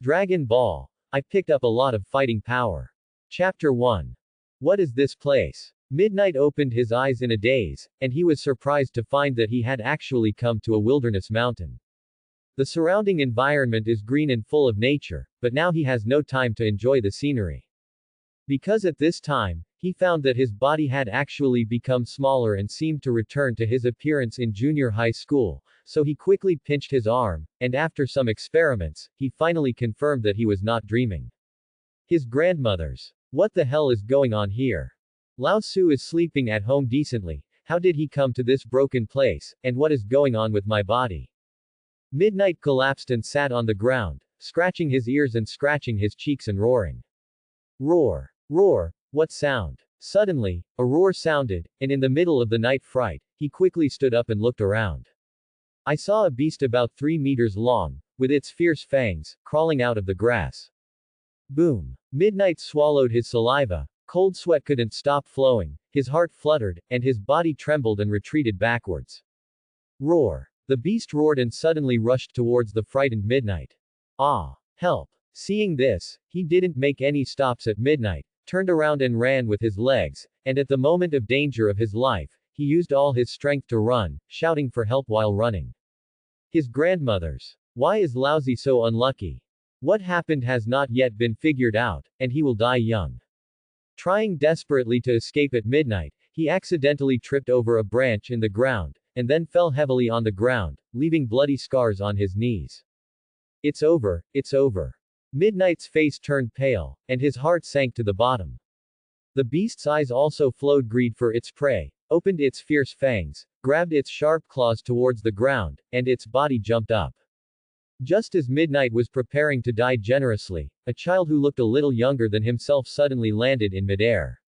Dragon Ball. I picked up a lot of fighting power. Chapter 1. What is this place? Midnight opened his eyes in a daze, and he was surprised to find that he had actually come to a wilderness mountain. The surrounding environment is green and full of nature, but now he has no time to enjoy the scenery. Because at this time, he found that his body had actually become smaller and seemed to return to his appearance in junior high school, so he quickly pinched his arm, and after some experiments, he finally confirmed that he was not dreaming. His grandmother's. What the hell is going on here? Lao Su is sleeping at home decently. How did he come to this broken place, and what is going on with my body? Midnight collapsed and sat on the ground, scratching his ears and scratching his cheeks and roaring. Roar. Roar. What sound? Suddenly, a roar sounded, and in the middle of the night fright, he quickly stood up and looked around. I saw a beast about 3 meters long, with its fierce fangs, crawling out of the grass. Boom. Midnight swallowed his saliva, cold sweat couldn't stop flowing, his heart fluttered, and his body trembled and retreated backwards. Roar. The beast roared and suddenly rushed towards the frightened Midnight. Ah! Help! Seeing this, he didn't make any stops at Midnight, turned around and ran with his legs, and at the moment of danger of his life, he used all his strength to run, shouting for help while running. His grandmother's. Why is Lousy so unlucky? What happened has not yet been figured out, and he will die young. Trying desperately to escape at midnight, he accidentally tripped over a branch in the ground, and then fell heavily on the ground, leaving bloody scars on his knees. It's over, it's over. Midnight's face turned pale, and his heart sank to the bottom. The beast's eyes also flowed greed for its prey, opened its fierce fangs, grabbed its sharp claws towards the ground, and its body jumped up. Just as Midnight was preparing to die generously, a child who looked a little younger than himself suddenly landed in midair.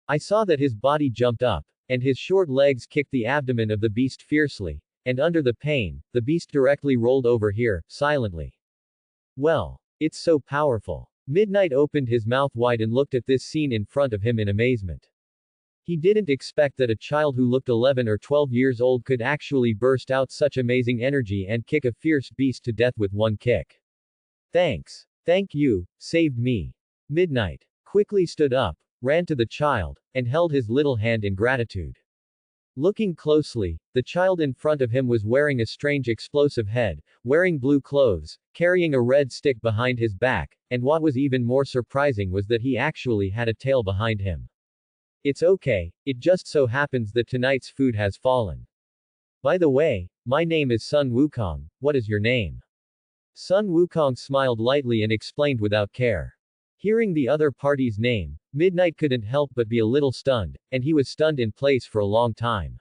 I saw that his body jumped up, and his short legs kicked the abdomen of the beast fiercely, and under the pain, the beast directly rolled over here, silently. Well. It's so powerful. Midnight opened his mouth wide and looked at this scene in front of him in amazement. He didn't expect that a child who looked 11 or 12 years old could actually burst out such amazing energy and kick a fierce beast to death with one kick. Thanks. Thank you, saved me. Midnight quickly stood up, ran to the child, and held his little hand in gratitude. Looking closely, the child in front of him was wearing a strange explosive head, wearing blue clothes, carrying a red stick behind his back, and what was even more surprising was that he actually had a tail behind him. It's okay, it just so happens that tonight's food has fallen. By the way, my name is Sun Wukong, what is your name? Sun Wukong smiled lightly and explained without care. Hearing the other party's name, Midnight couldn't help but be a little stunned, and he was stunned in place for a long time.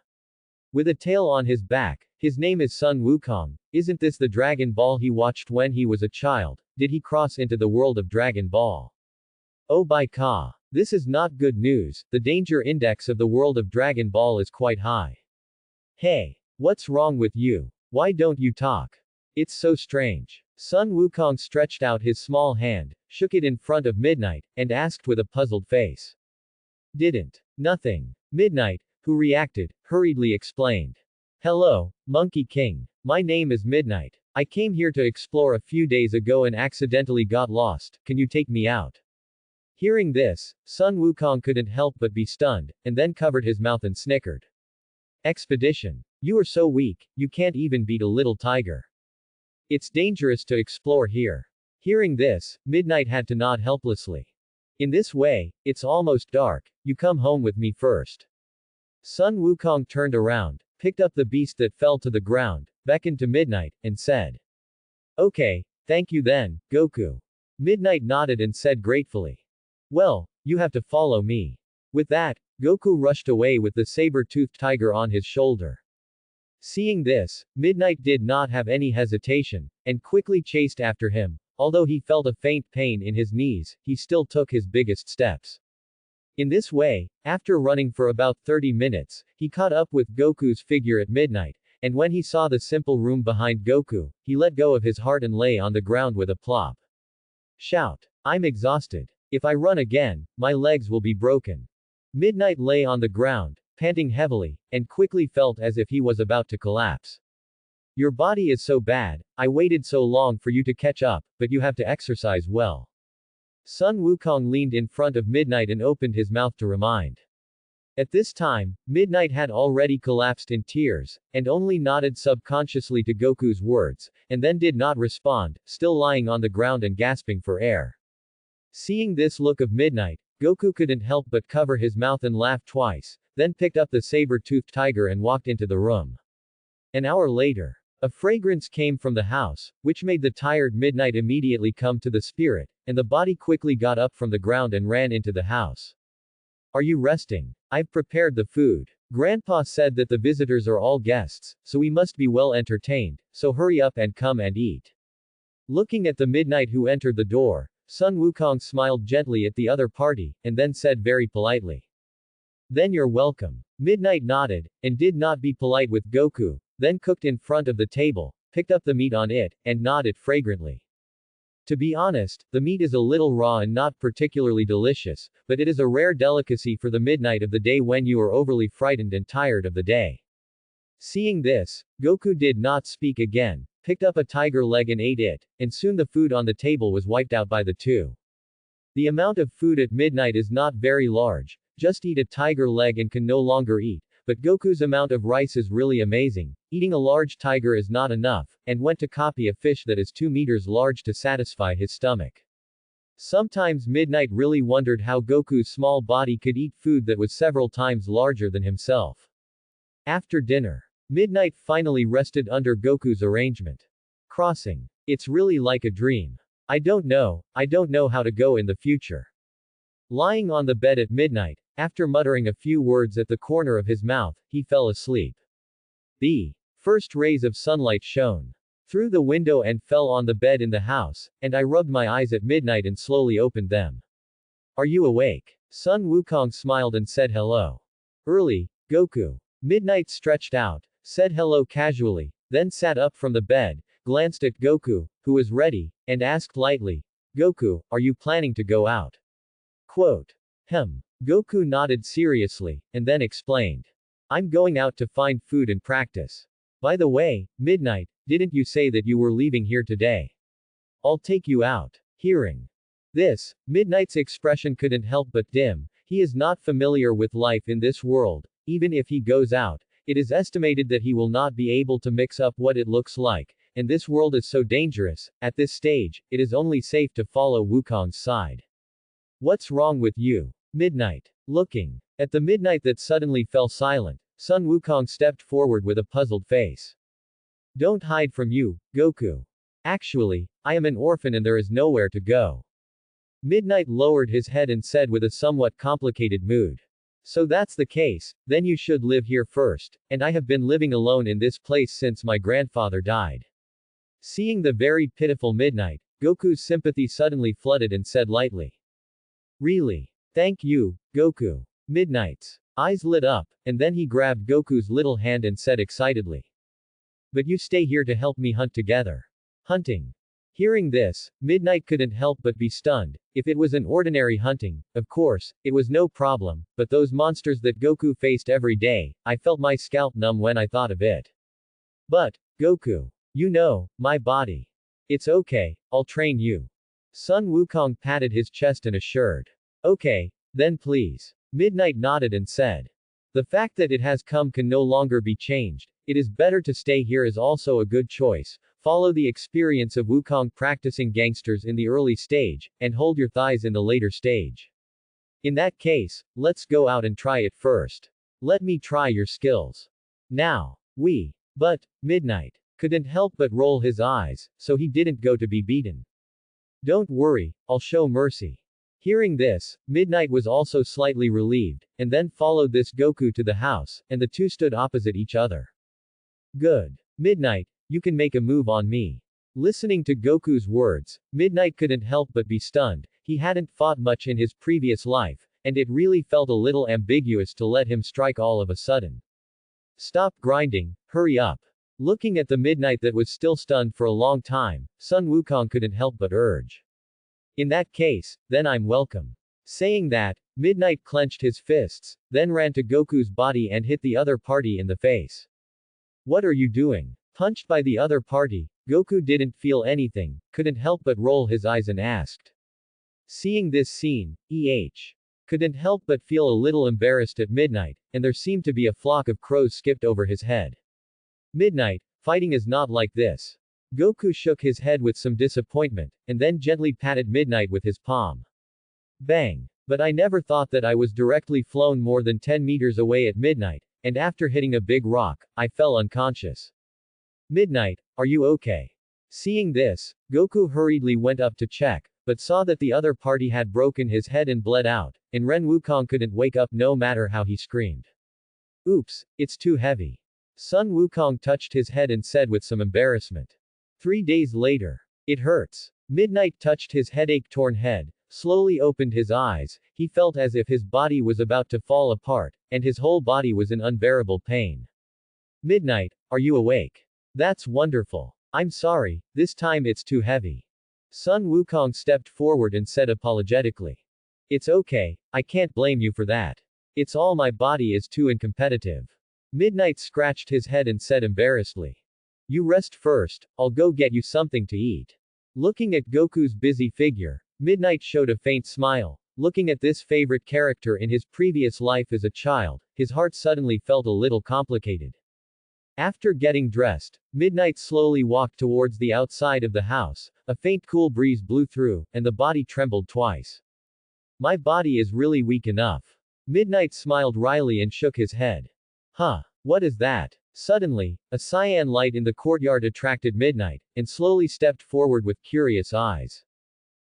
With a tail on his back, his name is Sun Wukong. Isn't this the Dragon Ball he watched when he was a child? Did he cross into the world of Dragon Ball? Oh by Ka. This is not good news, the danger index of the world of Dragon Ball is quite high. Hey, what's wrong with you? Why don't you talk? It's so strange. Sun Wukong stretched out his small hand, shook it in front of Midnight, and asked with a puzzled face. Didn't. Nothing. Midnight, who reacted, hurriedly explained. Hello, Monkey King. My name is Midnight. I came here to explore a few days ago and accidentally got lost, can you take me out? Hearing this, Sun Wukong couldn't help but be stunned, and then covered his mouth and snickered. Expedition. You are so weak, you can't even beat a little tiger. It's dangerous to explore here. Hearing this, Midnight had to nod helplessly. In this way, it's almost dark, you come home with me first. Sun Wukong turned around, picked up the beast that fell to the ground, beckoned to Midnight, and said. Okay, thank you then, Goku. Midnight nodded and said gratefully. Well, you have to follow me. With that, Goku rushed away with the saber-toothed tiger on his shoulder. Seeing this, Midnight did not have any hesitation, and quickly chased after him. Although he felt a faint pain in his knees, he still took his biggest steps. In this way, after running for about 30 minutes, he caught up with Goku's figure at midnight, and when he saw the simple room behind Goku, he let go of his heart and lay on the ground with a plop. Shout. I'm exhausted. If I run again, my legs will be broken. Midnight lay on the ground, panting heavily, and quickly felt as if he was about to collapse. Your body is so bad, I waited so long for you to catch up, but you have to exercise well. Sun Wukong leaned in front of Midnight and opened his mouth to remind. At this time, Midnight had already collapsed in tears, and only nodded subconsciously to Goku's words, and then did not respond, still lying on the ground and gasping for air. Seeing this look of Midnight, Goku couldn't help but cover his mouth and laugh twice, then picked up the saber-toothed tiger and walked into the room. An hour later, a fragrance came from the house, which made the tired Midnight immediately come to the spirit, and the body quickly got up from the ground and ran into the house. Are you resting? I've prepared the food. Grandpa said that the visitors are all guests, so we must be well entertained, so hurry up and come and eat. Looking at the Midnight who entered the door, Sun Wukong smiled gently at the other party, and then said very politely. Then you're welcome. Midnight nodded, and did not be polite with Goku, then cooked in front of the table, picked up the meat on it, and gnawed it fragrantly. To be honest, the meat is a little raw and not particularly delicious, but it is a rare delicacy for the midnight of the day when you are overly frightened and tired of the day. Seeing this, Goku did not speak again, picked up a tiger leg and ate it, and soon the food on the table was wiped out by the two. The amount of food at midnight is not very large, just eat a tiger leg and can no longer eat, but Goku's amount of rice is really amazing. Eating a large tiger is not enough, and went to copy a fish that is 2 meters large to satisfy his stomach. Sometimes Midnight really wondered how Goku's small body could eat food that was several times larger than himself. After dinner, Midnight finally rested under Goku's arrangement. Crossing. It's really like a dream. I don't know how to go in the future. Lying on the bed at midnight, after muttering a few words at the corner of his mouth, he fell asleep. The first rays of sunlight shone through the window and fell on the bed in the house, and I rubbed my eyes at midnight and slowly opened them. Are you awake? Sun Wukong smiled and said hello. Early, Goku. Midnight stretched out, said hello casually, then sat up from the bed, glanced at Goku, who was ready, and asked lightly, Goku, are you planning to go out? Quote. Goku nodded seriously, and then explained. I'm going out to find food and practice. By the way, Midnight, didn't you say that you were leaving here today? I'll take you out. Hearing this, Midnight's expression couldn't help but dim. He is not familiar with life in this world. Even if he goes out, it is estimated that he will not be able to mix up what it looks like, and this world is so dangerous. At this stage, it is only safe to follow Wukong's side. What's wrong with you? Midnight. Looking at the Midnight that suddenly fell silent, Sun Wukong stepped forward with a puzzled face. Don't hide from you, Goku. Actually, I am an orphan and there is nowhere to go. Midnight lowered his head and said with a somewhat complicated mood. So that's the case, then you should live here first, and I have been living alone in this place since my grandfather died. Seeing the very pitiful Midnight, Goku's sympathy suddenly flooded and said lightly. Really? Thank you, Goku. Midnight's eyes lit up, and then he grabbed Goku's little hand and said excitedly. But you stay here to help me hunt together. Hunting. Hearing this, Midnight couldn't help but be stunned. If it was an ordinary hunting, of course, it was no problem, but those monsters that Goku faced every day, I felt my scalp numb when I thought of it. But, Goku. You know, my body. It's okay, I'll train you. Sun Wukong patted his chest and assured. Okay, then please. Midnight nodded and said. The fact that it has come can no longer be changed. It is better to stay here is also a good choice. Follow the experience of Wukong practicing gangsters in the early stage, and hold your thighs in the later stage. In that case, let's go out and try it first. Let me try your skills. Now. But, Midnight couldn't help but roll his eyes, so he didn't go to be beaten. Don't worry, I'll show mercy. Hearing this, Midnight was also slightly relieved, and then followed this Goku to the house, and the two stood opposite each other. Good. Midnight, you can make a move on me. Listening to Goku's words, Midnight couldn't help but be stunned. He hadn't fought much in his previous life, and it really felt a little ambiguous to let him strike all of a sudden. Stop grinding, hurry up. Looking at the Midnight that was still stunned for a long time, Sun Wukong couldn't help but urge. In that case, then I'm welcome. Saying that, Midnight clenched his fists, then ran to Goku's body and hit the other party in the face. What are you doing? Punched by the other party, Goku didn't feel anything, couldn't help but roll his eyes and asked. Seeing this scene, couldn't help but feel a little embarrassed at Midnight, and there seemed to be a flock of crows skipped over his head. Midnight, fighting is not like this. Goku shook his head with some disappointment, and then gently patted Midnight with his palm. Bang! But I never thought that I was directly flown more than 10 meters away at Midnight, and after hitting a big rock, I fell unconscious. Midnight, are you okay? Seeing this, Goku hurriedly went up to check, but saw that the other party had broken his head and bled out, and Ren Wukong couldn't wake up no matter how he screamed. Oops, it's too heavy. Sun Wukong touched his head and said with some embarrassment. 3 days later. It hurts. Midnight touched his headache-torn head, slowly opened his eyes, he felt as if his body was about to fall apart, and his whole body was in unbearable pain. Midnight, are you awake? That's wonderful. I'm sorry, this time it's too heavy. Sun Wukong stepped forward and said apologetically. It's okay, I can't blame you for that. It's all my body is too incompetitive. Midnight scratched his head and said embarrassedly. You rest first, I'll go get you something to eat. Looking at Goku's busy figure, Midnight showed a faint smile. Looking at this favorite character in his previous life as a child, his heart suddenly felt a little complicated. After getting dressed, Midnight slowly walked towards the outside of the house. A faint cool breeze blew through, and the body trembled twice. My body is really weak enough. Midnight smiled wryly and shook his head. Huh, what is that? Suddenly, a cyan light in the courtyard attracted Midnight, and slowly stepped forward with curious eyes.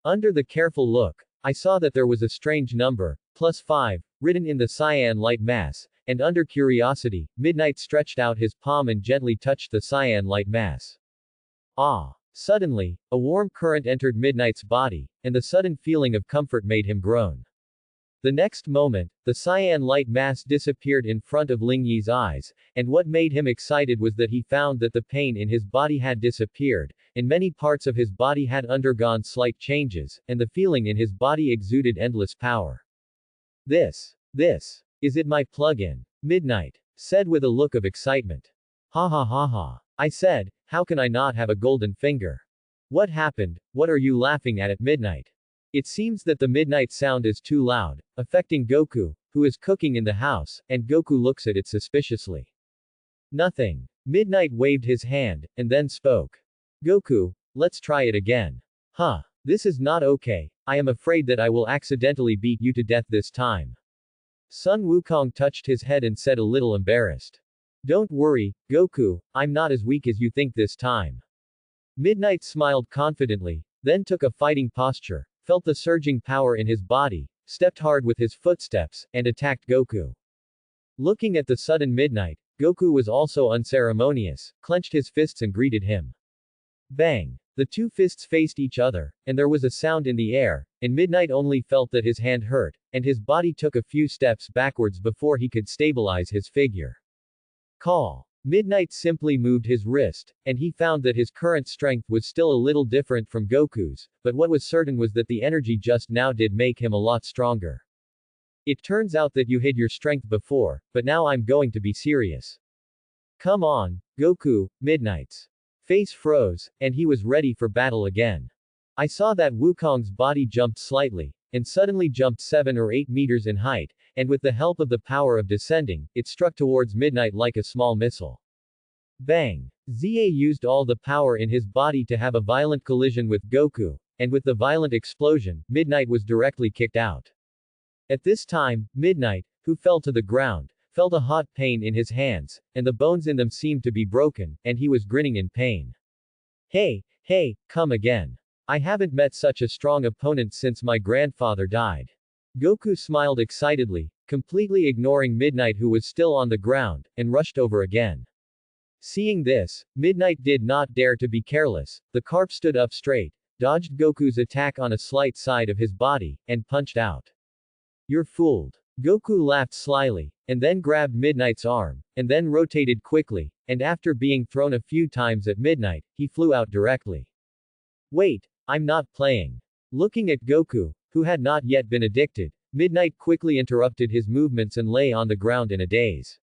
Under the careful look, I saw that there was a strange number, +5, written in the cyan light mass, and under curiosity, Midnight stretched out his palm and gently touched the cyan light mass. Ah! Suddenly, a warm current entered Midnight's body, and the sudden feeling of comfort made him groan. The next moment, the cyan light mass disappeared in front of Ling Yi's eyes, and what made him excited was that he found that the pain in his body had disappeared, and many parts of his body had undergone slight changes, and the feeling in his body exuded endless power. This is it my plug-in? Midnight said with a look of excitement. Ha ha ha ha. I said, how can I not have a golden finger? What happened? What are you laughing at Midnight? It seems that the Midnight sound is too loud, affecting Goku, who is cooking in the house, and Goku looks at it suspiciously. Nothing. Midnight waved his hand, and then spoke. Goku, let's try it again. Huh. This is not okay, I am afraid that I will accidentally beat you to death this time. Sun Wukong touched his head and said a little embarrassed. Don't worry, Goku, I'm not as weak as you think this time. Midnight smiled confidently, then took a fighting posture, felt the surging power in his body, stepped hard with his footsteps, and attacked Goku. Looking at the sudden Midnight, Goku was also unceremonious, clenched his fists and greeted him. Bang! The two fists faced each other, and there was a sound in the air, and Midnight only felt that his hand hurt, and his body took a few steps backwards before he could stabilize his figure. Call. Midnight simply moved his wrist, and he found that his current strength was still a little different from Goku's, but what was certain was that the energy just now did make him a lot stronger. It turns out that you hid your strength before, but now I'm going to be serious. Come on, Goku. Midnight's face froze, and he was ready for battle again. I saw that Wukong's body jumped slightly, and suddenly jumped 7 or 8 meters in height, and with the help of the power of descending, it struck towards Midnight like a small missile. Bang! Zia used all the power in his body to have a violent collision with Goku, and with the violent explosion, Midnight was directly kicked out. At this time, Midnight, who fell to the ground, felt a hot pain in his hands, and the bones in them seemed to be broken, and he was grinning in pain. Hey, come again. I haven't met such a strong opponent since my grandfather died. Goku smiled excitedly, completely ignoring Midnight who was still on the ground, and rushed over again. Seeing this, Midnight did not dare to be careless. The carp stood up straight, dodged Goku's attack on a slight side of his body, and punched out. You're fooled. Goku laughed slyly, and then grabbed Midnight's arm, and then rotated quickly, and after being thrown a few times at Midnight, he flew out directly. Wait, I'm not playing. Looking at Goku, who had not yet been addicted, Midnight quickly interrupted his movements and lay on the ground in a daze.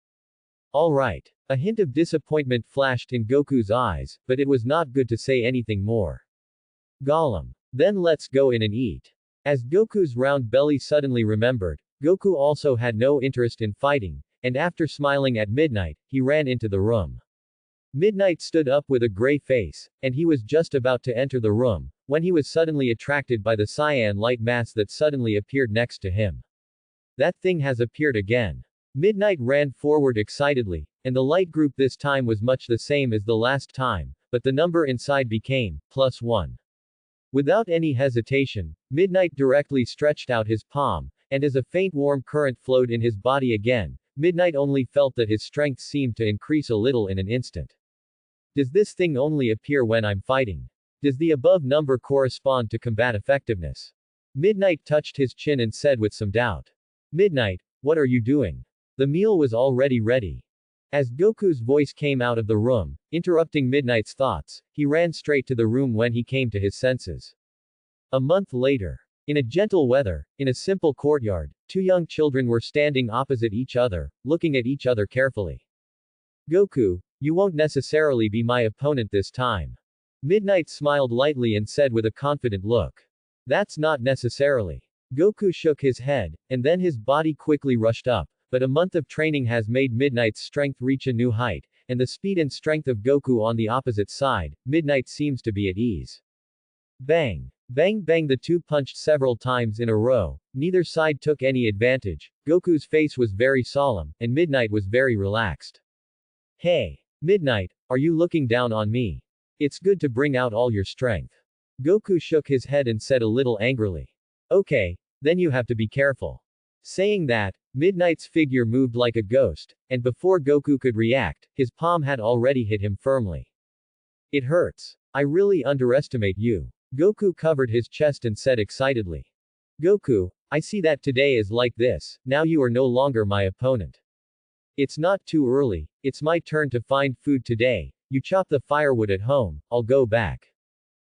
Alright. A hint of disappointment flashed in Goku's eyes, but it was not good to say anything more. Gollum. Then let's go in and eat. As Goku's round belly suddenly remembered, Goku also had no interest in fighting, and after smiling at Midnight, he ran into the room. Midnight stood up with a gray face, and he was just about to enter the room, when he was suddenly attracted by the cyan light mass that suddenly appeared next to him. That thing has appeared again. Midnight ran forward excitedly, and the light group this time was much the same as the last time, but the number inside became +1. Without any hesitation, Midnight directly stretched out his palm, and as a faint warm current flowed in his body again, Midnight only felt that his strength seemed to increase a little in an instant. Does this thing only appear when I'm fighting? Does the above number correspond to combat effectiveness? Midnight touched his chin and said with some doubt. Midnight, what are you doing? The meal was already ready. As Goku's voice came out of the room, interrupting Midnight's thoughts, he ran straight to the room when he came to his senses. A month later. In a gentle weather, in a simple courtyard, two young children were standing opposite each other, looking at each other carefully. Goku, you won't necessarily be my opponent this time. Midnight smiled lightly and said with a confident look. That's not necessarily. Goku shook his head, and then his body quickly rushed up, but a month of training has made Midnight's strength reach a new height, and the speed and strength of Goku on the opposite side, Midnight seems to be at ease. Bang! Bang bang, the two punched several times in a row, neither side took any advantage, Goku's face was very solemn, and Midnight was very relaxed. Hey! Midnight, are you looking down on me? It's good to bring out all your strength. Goku shook his head and said a little angrily. Okay, then you have to be careful. Saying that, Midnight's figure moved like a ghost, and before Goku could react, his palm had already hit him firmly. It hurts. I really underestimate you. Goku covered his chest and said excitedly. Goku, I see that today is like this, now you are no longer my opponent. It's not too early, it's my turn to find food today, you chop the firewood at home, I'll go back.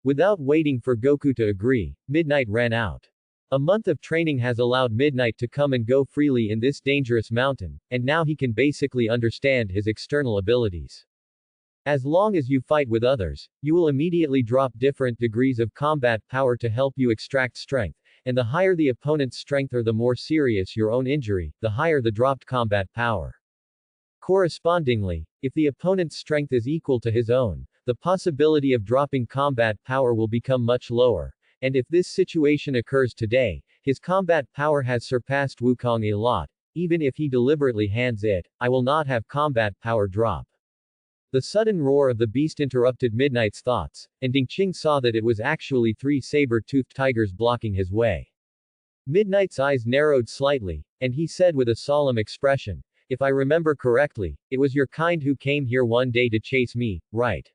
Without waiting for Goku to agree, Midnight ran out. A month of training has allowed Midnight to come and go freely in this dangerous mountain, and now he can basically understand his external abilities. As long as you fight with others, you will immediately drop different degrees of combat power to help you extract strength, and the higher the opponent's strength or the more serious your own injury, the higher the dropped combat power. Correspondingly, if the opponent's strength is equal to his own, the possibility of dropping combat power will become much lower, and if this situation occurs today, his combat power has surpassed Wukong a lot, even if he deliberately hands it, I will not have combat power drop. The sudden roar of the beast interrupted Midnight's thoughts, and Ding Qing saw that it was actually three saber-toothed tigers blocking his way. Midnight's eyes narrowed slightly, and he said with a solemn expression, if I remember correctly, it was your kind who came here one day to chase me, right?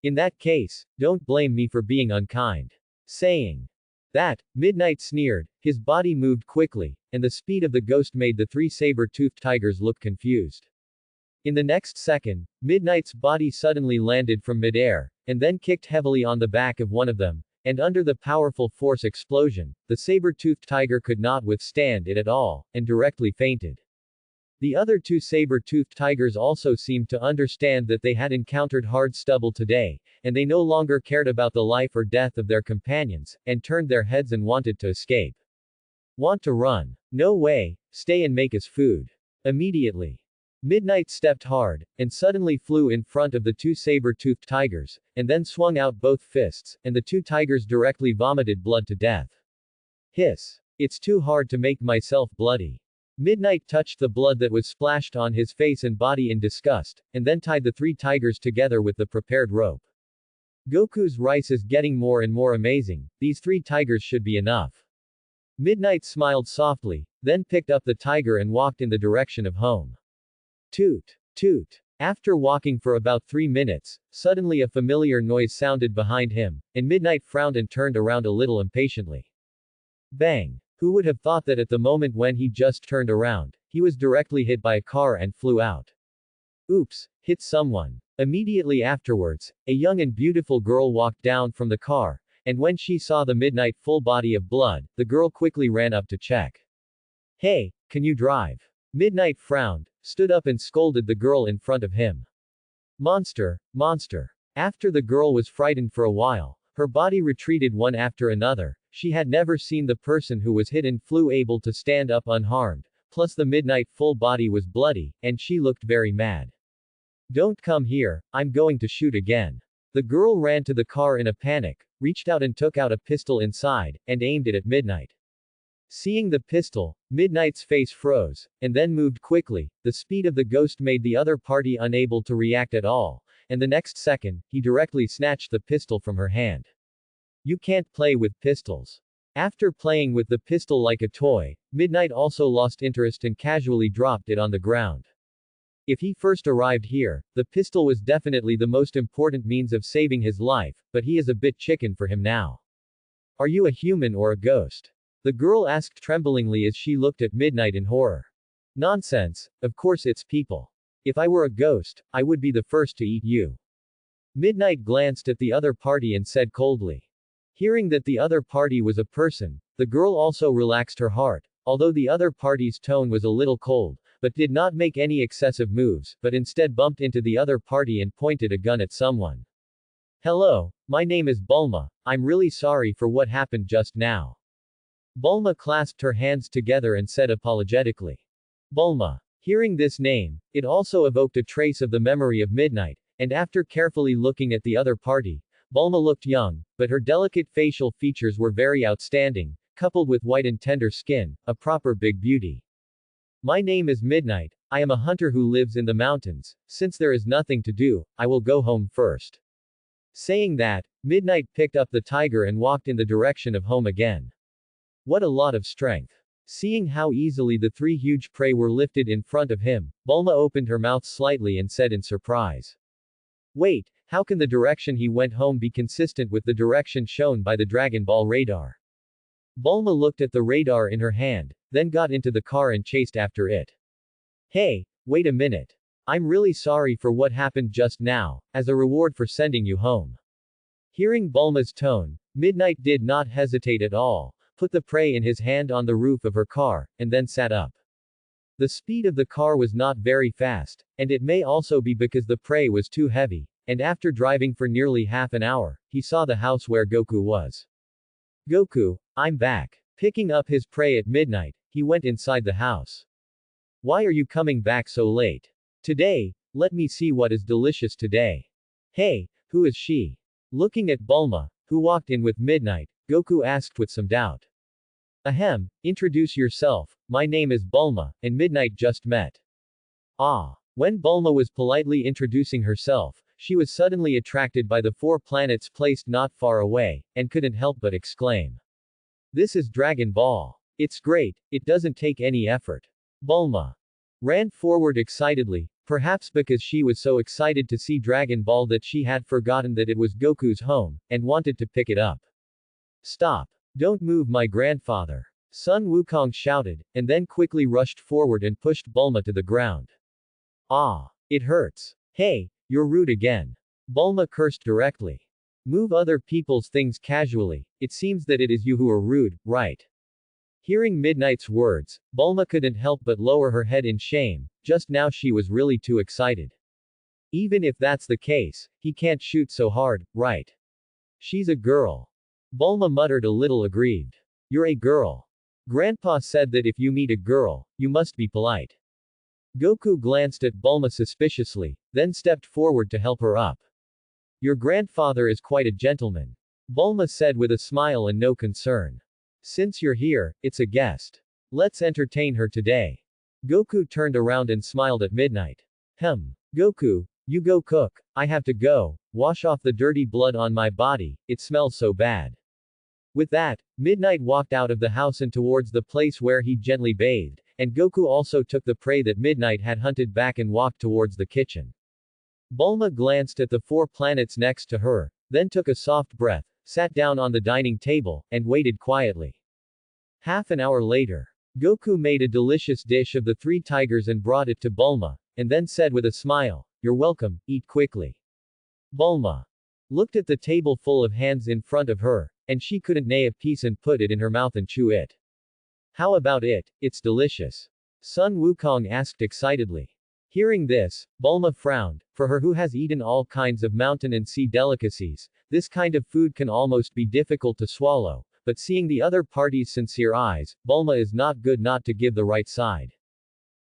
In that case, don't blame me for being unkind. Saying that, Midnight sneered, his body moved quickly, and the speed of the ghost made the three saber-toothed tigers look confused. In the next second, Midnight's body suddenly landed from midair, and then kicked heavily on the back of one of them, and under the powerful force explosion, the saber-toothed tiger could not withstand it at all, and directly fainted. The other two saber-toothed tigers also seemed to understand that they had encountered hard stubble today, and they no longer cared about the life or death of their companions, and turned their heads and wanted to escape. Want to run? No way, stay and make us food. Immediately. Midnight stepped hard, and suddenly flew in front of the two saber-toothed tigers, and then swung out both fists, and the two tigers directly vomited blood to death. Hiss. It's too hard to make myself bloody. Midnight touched the blood that was splashed on his face and body in disgust, and then tied the three tigers together with the prepared rope. Goku's rice is getting more and more amazing, these three tigers should be enough. Midnight smiled softly, then picked up the tiger and walked in the direction of home. Toot! Toot! After walking for about 3 minutes, suddenly a familiar noise sounded behind him, and Midnight frowned and turned around a little impatiently. Bang! Who would have thought that at the moment when he just turned around, he was directly hit by a car and flew out. Oops, hit someone. Immediately afterwards, a young and beautiful girl walked down from the car, and when she saw the Midnight full body of blood, the girl quickly ran up to check. Hey, can you drive? Midnight frowned, stood up and scolded the girl in front of him. Monster, monster. After the girl was frightened for a while, her body retreated one after another. She had never seen the person who was hit and flew able to stand up unharmed, plus the midnight full body was bloody, and she looked very mad. Don't come here, I'm going to shoot again. The girl ran to the car in a panic, reached out and took out a pistol inside, and aimed it at Midnight. Seeing the pistol, Midnight's face froze, and then moved quickly. The speed of the ghost made the other party unable to react at all, and the next second, he directly snatched the pistol from her hand. You can't play with pistols. After playing with the pistol like a toy, Midnight also lost interest and casually dropped it on the ground. If he first arrived here, the pistol was definitely the most important means of saving his life, but he is a bit chicken for him now. Are you a human or a ghost? The girl asked tremblingly as she looked at Midnight in horror. Nonsense, of course it's people. If I were a ghost, I would be the first to eat you. Midnight glanced at the other party and said coldly. Hearing that the other party was a person, the girl also relaxed her heart, although the other party's tone was a little cold, but did not make any excessive moves, but instead bumped into the other party and pointed a gun at someone. Hello, my name is Bulma, I'm really sorry for what happened just now. Bulma clasped her hands together and said apologetically. Bulma. Hearing this name, it also evoked a trace of the memory of Midnight, and after carefully looking at the other party, Bulma looked young, but her delicate facial features were very outstanding, coupled with white and tender skin, a proper big beauty. My name is Midnight, I am a hunter who lives in the mountains. Since there is nothing to do, I will go home first. Saying that, Midnight picked up the tiger and walked in the direction of home again. What a lot of strength. Seeing how easily the three huge prey were lifted in front of him, Bulma opened her mouth slightly and said in surprise. Wait, how can the direction he went home be consistent with the direction shown by the Dragon Ball radar? Bulma looked at the radar in her hand, then got into the car and chased after it. Hey, wait a minute. I'm really sorry for what happened just now, as a reward for sending you home. Hearing Bulma's tone, Midnight did not hesitate at all, put the prey in his hand on the roof of her car, and then sat up. The speed of the car was not very fast, and it may also be because the prey was too heavy, and after driving for nearly half an hour, he saw the house where Goku was. Goku, I'm back. Picking up his prey at midnight, he went inside the house. Why are you coming back so late? Today, let me see what is delicious today. Hey, who is she? Looking at Bulma, who walked in with Midnight, Goku asked with some doubt. Ahem, introduce yourself, my name is Bulma, and Midnight just met. Ah. When Bulma was politely introducing herself, she was suddenly attracted by the 4 planets placed not far away, and couldn't help but exclaim. This is Dragon Ball. It's great, it doesn't take any effort. Bulma ran forward excitedly, perhaps because she was so excited to see Dragon Ball that she had forgotten that it was Goku's home, and wanted to pick it up. Stop. Don't move my grandfather. Sun Wukong shouted, and then quickly rushed forward and pushed Bulma to the ground. Ah. It hurts. Hey, you're rude again. Bulma cursed directly. Move other people's things casually, it seems that it is you who are rude, right? Hearing Midnight's words, Bulma couldn't help but lower her head in shame, just now she was really too excited. Even if that's the case, he can't shoot so hard, right? She's a girl. Bulma muttered a little aggrieved. You're a girl. Grandpa said that if you meet a girl, you must be polite. Goku glanced at Bulma suspiciously, then stepped forward to help her up. Your grandfather is quite a gentleman. Bulma said with a smile and no concern. Since you're here, it's a guest. Let's entertain her today. Goku turned around and smiled at Midnight. Goku, you go cook, I have to go, wash off the dirty blood on my body, it smells so bad. With that, Midnight walked out of the house and towards the place where he gently bathed, and Goku also took the prey that Midnight had hunted back and walked towards the kitchen. Bulma glanced at the 4 planets next to her, then took a soft breath, sat down on the dining table, and waited quietly. Half an hour later, Goku made a delicious dish of the 3 tigers and brought it to Bulma, and then said with a smile, You're welcome, eat quickly. Bulma looked at the table full of hands in front of her, and she couldn't nay a piece and put it in her mouth and chew it. How about it? It's delicious. Sun Wukong asked excitedly. Hearing this, Bulma frowned. For her who has eaten all kinds of mountain and sea delicacies, this kind of food can almost be difficult to swallow, but seeing the other party's sincere eyes, Bulma is not good not to give the right side.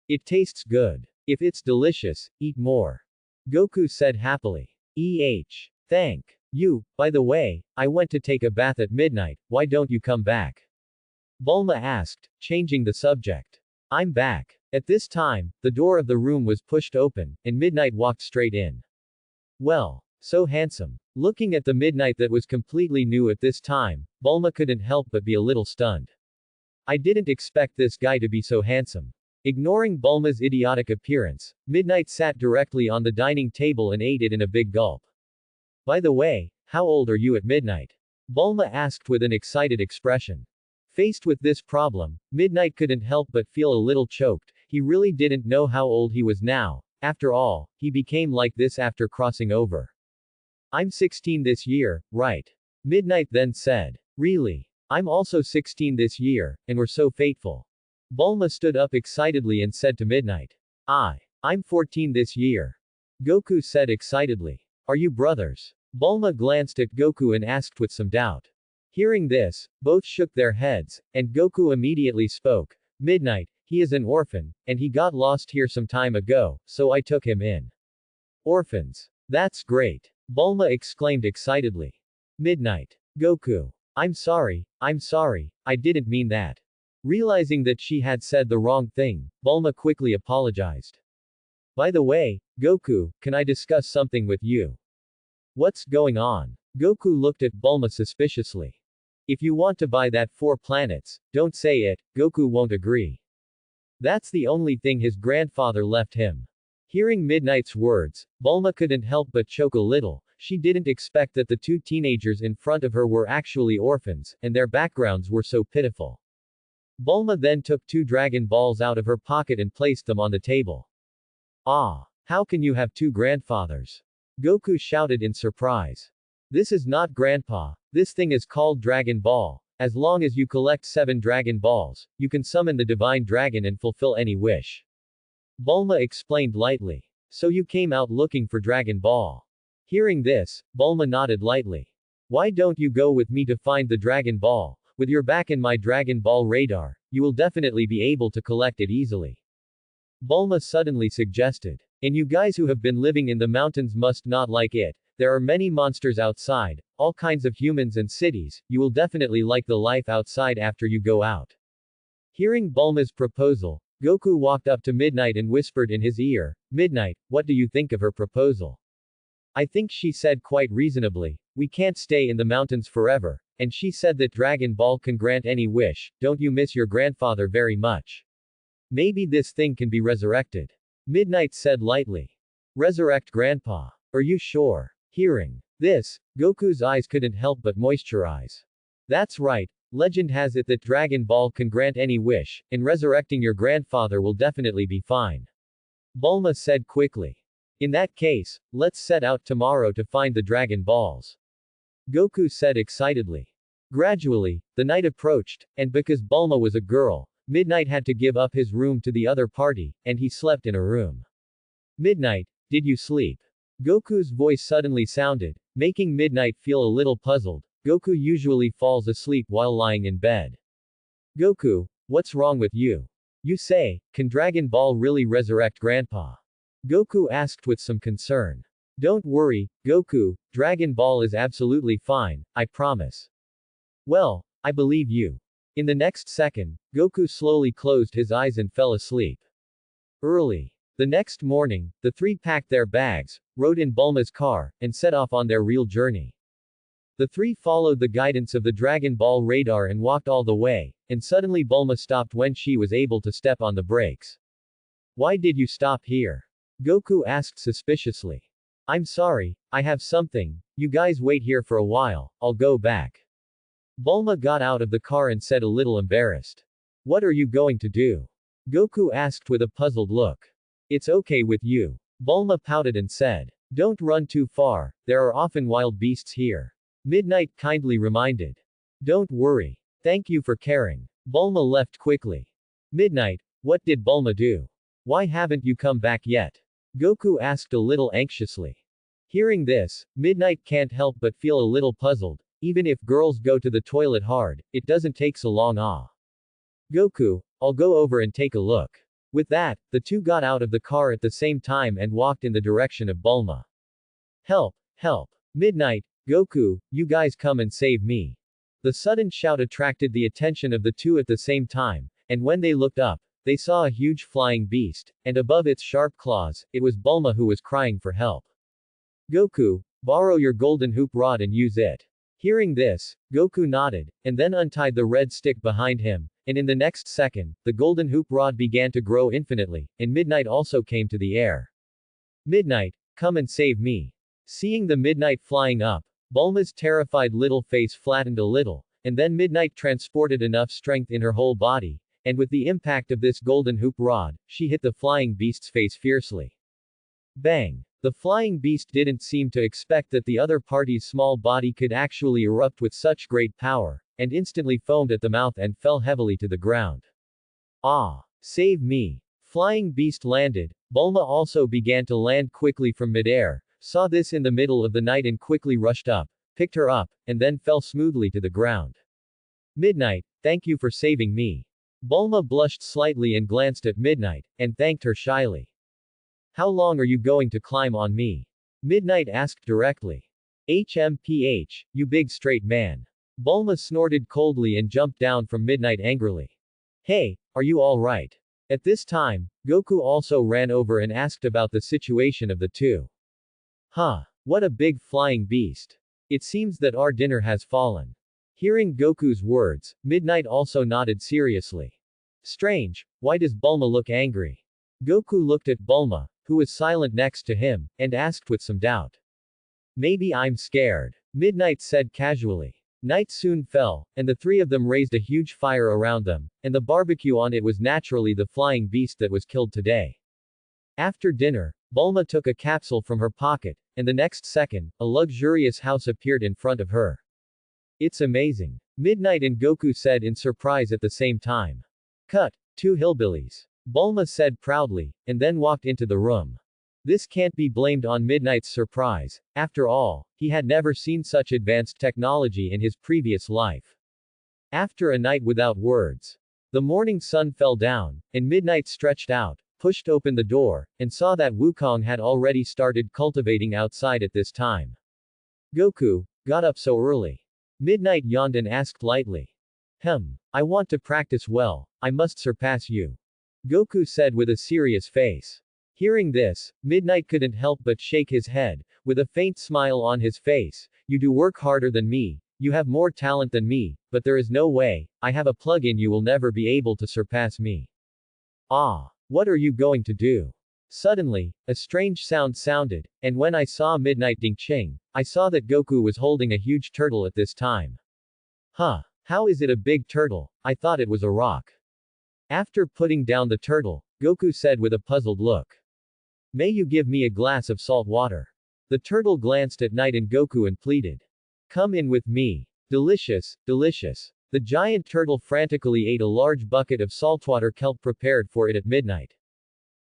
It tastes good. If it's delicious, eat more. Goku said happily. Thank you. By the way, I went to take a bath at midnight, why don't you come back? Bulma asked, changing the subject. I'm back. At this time, the door of the room was pushed open, and Midnight walked straight in. Well, so handsome. Looking at the Midnight that was completely new at this time, Bulma couldn't help but be a little stunned. I didn't expect this guy to be so handsome. Ignoring Bulma's idiotic appearance, Midnight sat directly on the dining table and ate it in a big gulp. By the way, how old are you at midnight? Bulma asked with an excited expression. Faced with this problem, Midnight couldn't help but feel a little choked. He really didn't know how old he was now. After all, he became like this after crossing over. I'm 16 this year, right? Midnight then said. Really? I'm also 16 this year, and we're so fateful. Bulma stood up excitedly and said to Midnight. I'm 14 this year. Goku said excitedly. Are you brothers? Bulma glanced at Goku and asked with some doubt. Hearing this, both shook their heads, and Goku immediately spoke. Midnight, he is an orphan, and he got lost here some time ago, so I took him in. Orphans. That's great. Bulma exclaimed excitedly. Midnight. Goku. I'm sorry, I didn't mean that. Realizing that she had said the wrong thing, Bulma quickly apologized. By the way, Goku, can I discuss something with you? What's going on? Goku looked at Bulma suspiciously. If you want to buy that 4 planets, don't say it, Goku won't agree. That's the only thing his grandfather left him. Hearing Midnight's words, Bulma couldn't help but choke a little. She didn't expect that the 2 teenagers in front of her were actually orphans, and their backgrounds were so pitiful. Bulma then took 2 Dragon Balls out of her pocket and placed them on the table. How can you have 2 grandfathers? Goku shouted in surprise. This is not Grandpa, this thing is called Dragon Ball. As long as you collect 7 Dragon Balls, you can summon the Divine Dragon and fulfill any wish. Bulma explained lightly. So you came out looking for Dragon Ball. Hearing this, Bulma nodded lightly. Why don't you go with me to find the Dragon Ball? With your back in my Dragon Ball radar, you will definitely be able to collect it easily. Bulma suddenly suggested. And you guys who have been living in the mountains must not like it. There are many monsters outside, all kinds of humans and cities, you will definitely like the life outside after you go out. Hearing Bulma's proposal, Goku walked up to Midnight and whispered in his ear, Midnight, what do you think of her proposal? I think she said quite reasonably, we can't stay in the mountains forever, and she said that Dragon Ball can grant any wish, don't you miss your grandfather very much? Maybe this thing can be resurrected. Midnight said lightly. Resurrect Grandpa. Are you sure? Hearing this, Goku's eyes couldn't help but moisturize. That's right, legend has it that Dragon Ball can grant any wish, and resurrecting your grandfather will definitely be fine. Bulma said quickly. In that case, let's set out tomorrow to find the Dragon Balls. Goku said excitedly. Gradually, the night approached, and because Bulma was a girl, Midnight had to give up his room to the other party, and he slept in a room. Midnight, did you sleep? Goku's voice suddenly sounded, making Midnight feel a little puzzled. Goku usually falls asleep while lying in bed. Goku, what's wrong with you? You say, can Dragon Ball really resurrect Grandpa? Goku asked with some concern. Don't worry, Goku, Dragon Ball is absolutely fine, I promise. Well, I believe you. In the next second, Goku slowly closed his eyes and fell asleep. Early the next morning, the 3 packed their bags, rode in Bulma's car, and set off on their real journey. The 3 followed the guidance of the Dragon Ball radar and walked all the way, and suddenly Bulma stopped when she was able to step on the brakes. Why did you stop here? Goku asked suspiciously. I'm sorry, I have something, you guys wait here for a while, I'll go back. Bulma got out of the car and said a little embarrassed. What are you going to do? Goku asked with a puzzled look. It's okay with you. Bulma pouted and said. Don't run too far, there are often wild beasts here. Midnight kindly reminded. Don't worry. Thank you for caring. Bulma left quickly. Midnight, What did Bulma do? Why haven't you come back yet? Goku asked a little anxiously. Hearing this, Midnight can't help but feel a little puzzled. Even if girls go to the toilet hard, it doesn't take so long. Goku, I'll go over and take a look. With that, the two got out of the car at the same time and walked in the direction of Bulma. Help! Help! Midnight, Goku, you guys come and save me. The sudden shout attracted the attention of the two at the same time, and when they looked up, they saw a huge flying beast, and above its sharp claws, it was Bulma who was crying for help. Goku, borrow your golden hoop rod and use it. Hearing this, Goku nodded, and then untied the red stick behind him, and in the next second, the golden hoop rod began to grow infinitely, and Midnight also came to the air. Midnight, come and save me. Seeing the Midnight flying up, Bulma's terrified little face flattened a little, and then Midnight transported enough strength in her whole body, and with the impact of this golden hoop rod, she hit the flying beast's face fiercely. Bang! The flying beast didn't seem to expect that the other party's small body could actually erupt with such great power, and instantly foamed at the mouth and fell heavily to the ground. Ah! Save me! Flying beast landed. Bulma also began to land quickly from midair, saw this in the middle of the night and quickly rushed up, picked her up, and then fell smoothly to the ground. Midnight, thank you for saving me. Bulma blushed slightly and glanced at Midnight, and thanked her shyly. How long are you going to climb on me? Midnight asked directly. HMPH, you big straight man. Bulma snorted coldly and jumped down from Midnight angrily. Hey, are you all right? At this time, Goku also ran over and asked about the situation of the two. Huh, what a big flying beast. It seems that our dinner has fallen. Hearing Goku's words, Midnight also nodded seriously. Strange, why does Bulma look angry? Goku looked at Bulma, who was silent next to him, and asked with some doubt. Maybe I'm scared. Midnight said casually. Night soon fell, and the three of them raised a huge fire around them, and the barbecue on it was naturally the flying beast that was killed today. After dinner, Bulma took a capsule from her pocket, and the next second, a luxurious house appeared in front of her. It's amazing. Midnight and Goku said in surprise at the same time. Cut. Two hillbillies. Bulma said proudly, and then walked into the room. This can't be blamed on Midnight's surprise. After all, he had never seen such advanced technology in his previous life. After a night without words, the morning sun fell down, and Midnight stretched out, pushed open the door, and saw that Wukong had already started cultivating outside at this time. Goku, got up so early? Midnight yawned and asked lightly. I want to practice well, I must surpass you. Goku said with a serious face. Hearing this, Midnight couldn't help but shake his head, with a faint smile on his face. You do work harder than me, you have more talent than me, but there is no way, I have a plug-in you will never be able to surpass me. Ah, what are you going to do? Suddenly, a strange sound sounded, and when I saw Midnight Ding-Ching, I saw that Goku was holding a huge turtle at this time. Huh, how is it a big turtle? I thought it was a rock. After putting down the turtle, Goku said with a puzzled look. May you give me a glass of salt water? The turtle glanced at Night and Goku and pleaded. Come in with me. Delicious, delicious. The giant turtle frantically ate a large bucket of saltwater kelp prepared for it at midnight.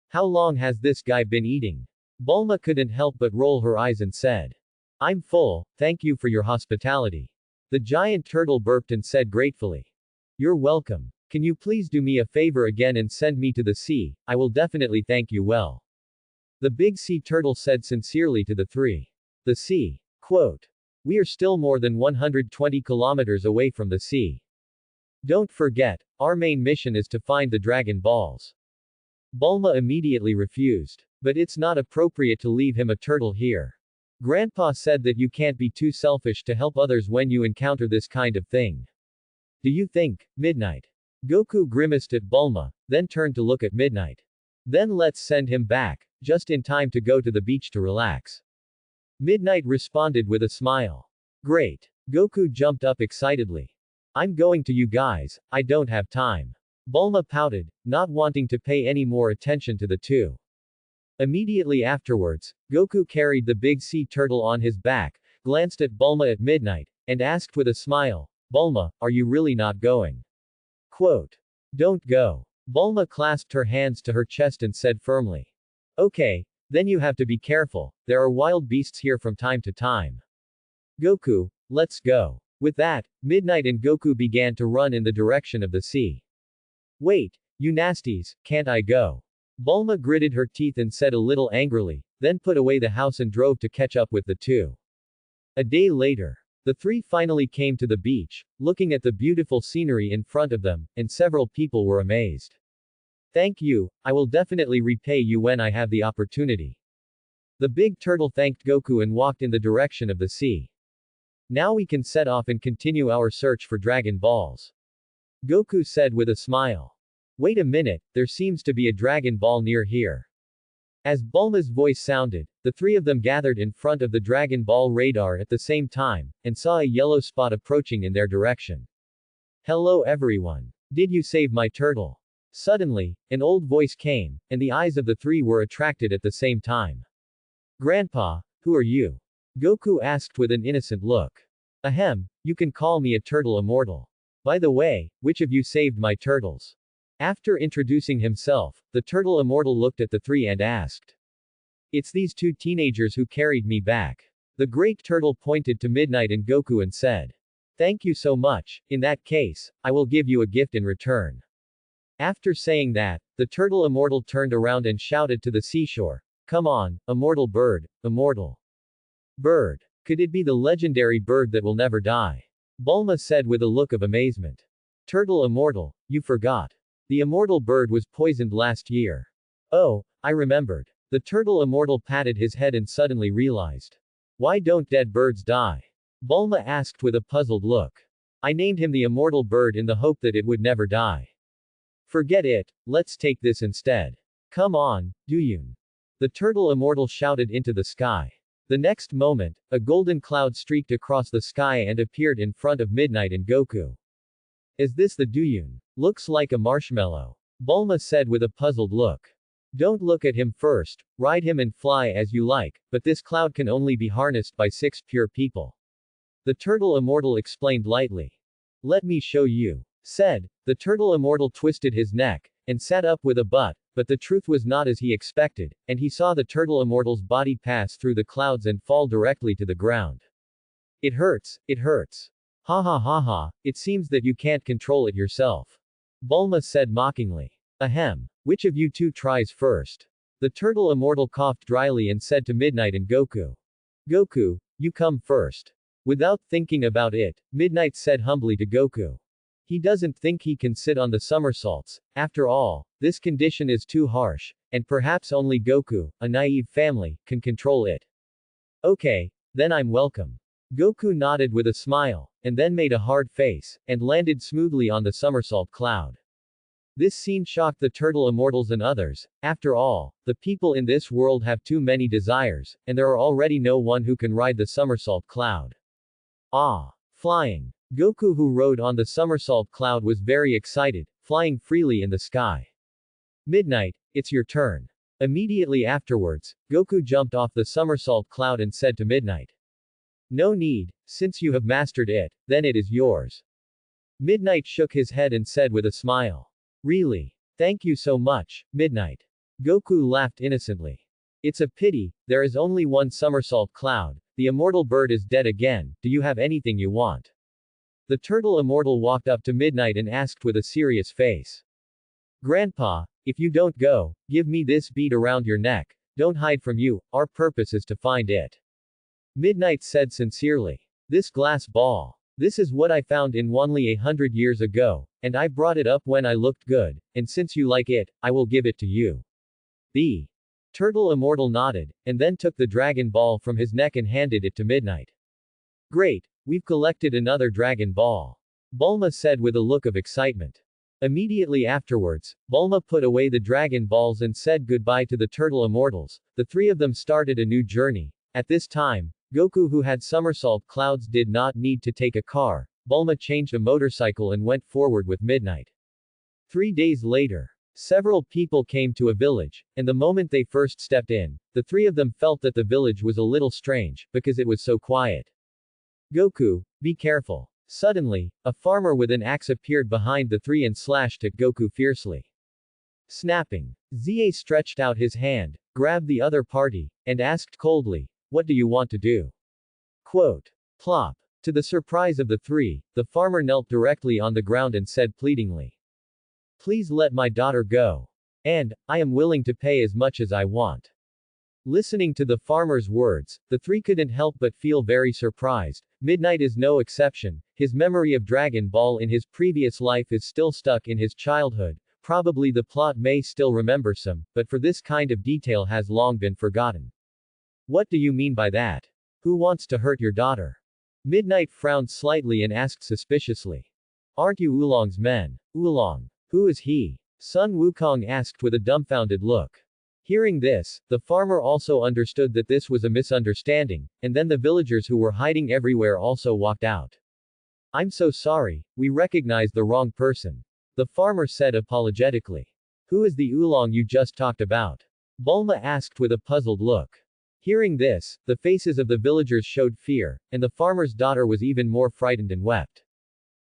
How long has this guy been eating? Bulma couldn't help but roll her eyes and said. I'm full, thank you for your hospitality. The giant turtle burped and said gratefully. You're welcome. Can you please do me a favor again and send me to the sea? I will definitely thank you well. The big sea turtle said sincerely to the three. The sea. Quote. We are still more than 120 kilometers away from the sea. Don't forget, our main mission is to find the Dragon Balls. Bulma immediately refused. But it's not appropriate to leave him a turtle here. Grandpa said that you can't be too selfish to help others when you encounter this kind of thing. Do you think, Midnight? Goku grimaced at Bulma, then turned to look at Midnight. Then let's send him back, just in time to go to the beach to relax. Midnight responded with a smile. Great. Goku jumped up excitedly. I'm going to you guys, I don't have time. Bulma pouted, not wanting to pay any more attention to the two. Immediately afterwards, Goku carried the big sea turtle on his back, glanced at Bulma at midnight, and asked with a smile, Bulma, are you really not going? Quote. Don't go. Bulma clasped her hands to her chest and said firmly. Okay. Then you have to be careful, there are wild beasts here from time to time. Goku, let's go. With that, Midnight and Goku began to run in the direction of the sea. Wait, you nasties, can't I go? Bulma gritted her teeth and said a little angrily, then put away the house and drove to catch up with the two. A day later, the three finally came to the beach, looking at the beautiful scenery in front of them, and several people were amazed. Thank you, I will definitely repay you when I have the opportunity. The big turtle thanked Goku and walked in the direction of the sea. Now we can set off and continue our search for Dragon Balls. Goku said with a smile. Wait a minute, there seems to be a Dragon Ball near here. As Bulma's voice sounded, the three of them gathered in front of the Dragon Ball radar at the same time, and saw a yellow spot approaching in their direction. Hello everyone. Did you save my turtle? Suddenly, an old voice came, and the eyes of the three were attracted at the same time. Grandpa, who are you? Goku asked with an innocent look. Ahem, you can call me a turtle immortal. By the way, which of you saved my turtles? After introducing himself, the turtle immortal looked at the three and asked. It's these two teenagers who carried me back. The great turtle pointed to Midnight and Goku and said. Thank you so much, in that case, I will give you a gift in return. After saying that, the turtle immortal turned around and shouted to the seashore, come on, immortal bird, immortal bird. Could it be the legendary bird that will never die? Bulma said with a look of amazement. Turtle immortal, you forgot. The immortal bird was poisoned last year. Oh, I remembered. The turtle immortal patted his head and suddenly realized. Why don't dead birds die? Bulma asked with a puzzled look. I named him the immortal bird in the hope that it would never die. Forget it, let's take this instead. Come on, Duyun. The turtle immortal shouted into the sky. The next moment, a golden cloud streaked across the sky and appeared in front of Midnight and Goku. Is this the Duyun? Looks like a marshmallow. Bulma said with a puzzled look. Don't look at him first, ride him and fly as you like, but this cloud can only be harnessed by 6 pure people. The turtle immortal explained lightly. Let me show you. Said, the turtle immortal twisted his neck, and sat up with a butt, but the truth was not as he expected, and he saw the turtle immortal's body pass through the clouds and fall directly to the ground. It hurts, it hurts. Ha ha ha ha, it seems that you can't control it yourself. Bulma said mockingly. Ahem. Which of you two tries first? The turtle immortal coughed dryly and said to Midnight and Goku. Goku, you come first. Without thinking about it, Midnight said humbly to Goku. He doesn't think he can sit on the somersaults, after all, this condition is too harsh, and perhaps only Goku, a naive family, can control it. Okay, then I'm welcome. Goku nodded with a smile, and then made a hard face, and landed smoothly on the somersault cloud. This scene shocked the turtle immortals and others. After all, the people in this world have too many desires, and there are already no one who can ride the somersault cloud. Ah! Flying. Goku, who rode on the somersault cloud, was very excited, flying freely in the sky. Midnight, it's your turn. Immediately afterwards, Goku jumped off the somersault cloud and said to Midnight. No need, since you have mastered it, then it is yours. Midnight shook his head and said with a smile. Really? Thank you so much, Midnight. Goku laughed innocently. It's a pity, there is only one somersault cloud, the immortal bird is dead again, do you have anything you want? The turtle immortal walked up to Midnight and asked with a serious face. Grandpa, if you don't go, give me this bead around your neck, don't hide from you, our purpose is to find it. Midnight said sincerely. This glass ball. This is what I found in Wanli 100 years ago, and I brought it up when I looked good, and since you like it, I will give it to you. The turtle immortal nodded, and then took the Dragon Ball from his neck and handed it to Midnight. Great, we've collected another Dragon Ball. Bulma said with a look of excitement. Immediately afterwards, Bulma put away the Dragon Balls and said goodbye to the turtle immortals. The three of them started a new journey. At this time, Goku, who had somersault clouds, did not need to take a car. Bulma changed a motorcycle and went forward with Midnight. 3 days later, several people came to a village, and the moment they first stepped in, the three of them felt that the village was a little strange, because it was so quiet. Goku, be careful. Suddenly, a farmer with an axe appeared behind the three and slashed at Goku fiercely. Snapping. Zie stretched out his hand, grabbed the other party, and asked coldly, "What do you want to do?" Quote. Plop. To the surprise of the three, the farmer knelt directly on the ground and said pleadingly, "Please let my daughter go. And, I am willing to pay as much as I want." Listening to the farmer's words, the three couldn't help but feel very surprised. Midnight is no exception. His memory of Dragon Ball in his previous life is still stuck in his childhood. Probably the plot may still remember some, but for this kind of detail has long been forgotten. What do you mean by that? Who wants to hurt your daughter? Midnight frowned slightly and asked suspiciously. Aren't you Oolong's men? Oolong. Who is he? Sun Wukong asked with a dumbfounded look. Hearing this, the farmer also understood that this was a misunderstanding, and then the villagers who were hiding everywhere also walked out. I'm so sorry, we recognized the wrong person. The farmer said apologetically. Who is the Oolong you just talked about? Bulma asked with a puzzled look. Hearing this, the faces of the villagers showed fear, and the farmer's daughter was even more frightened and wept.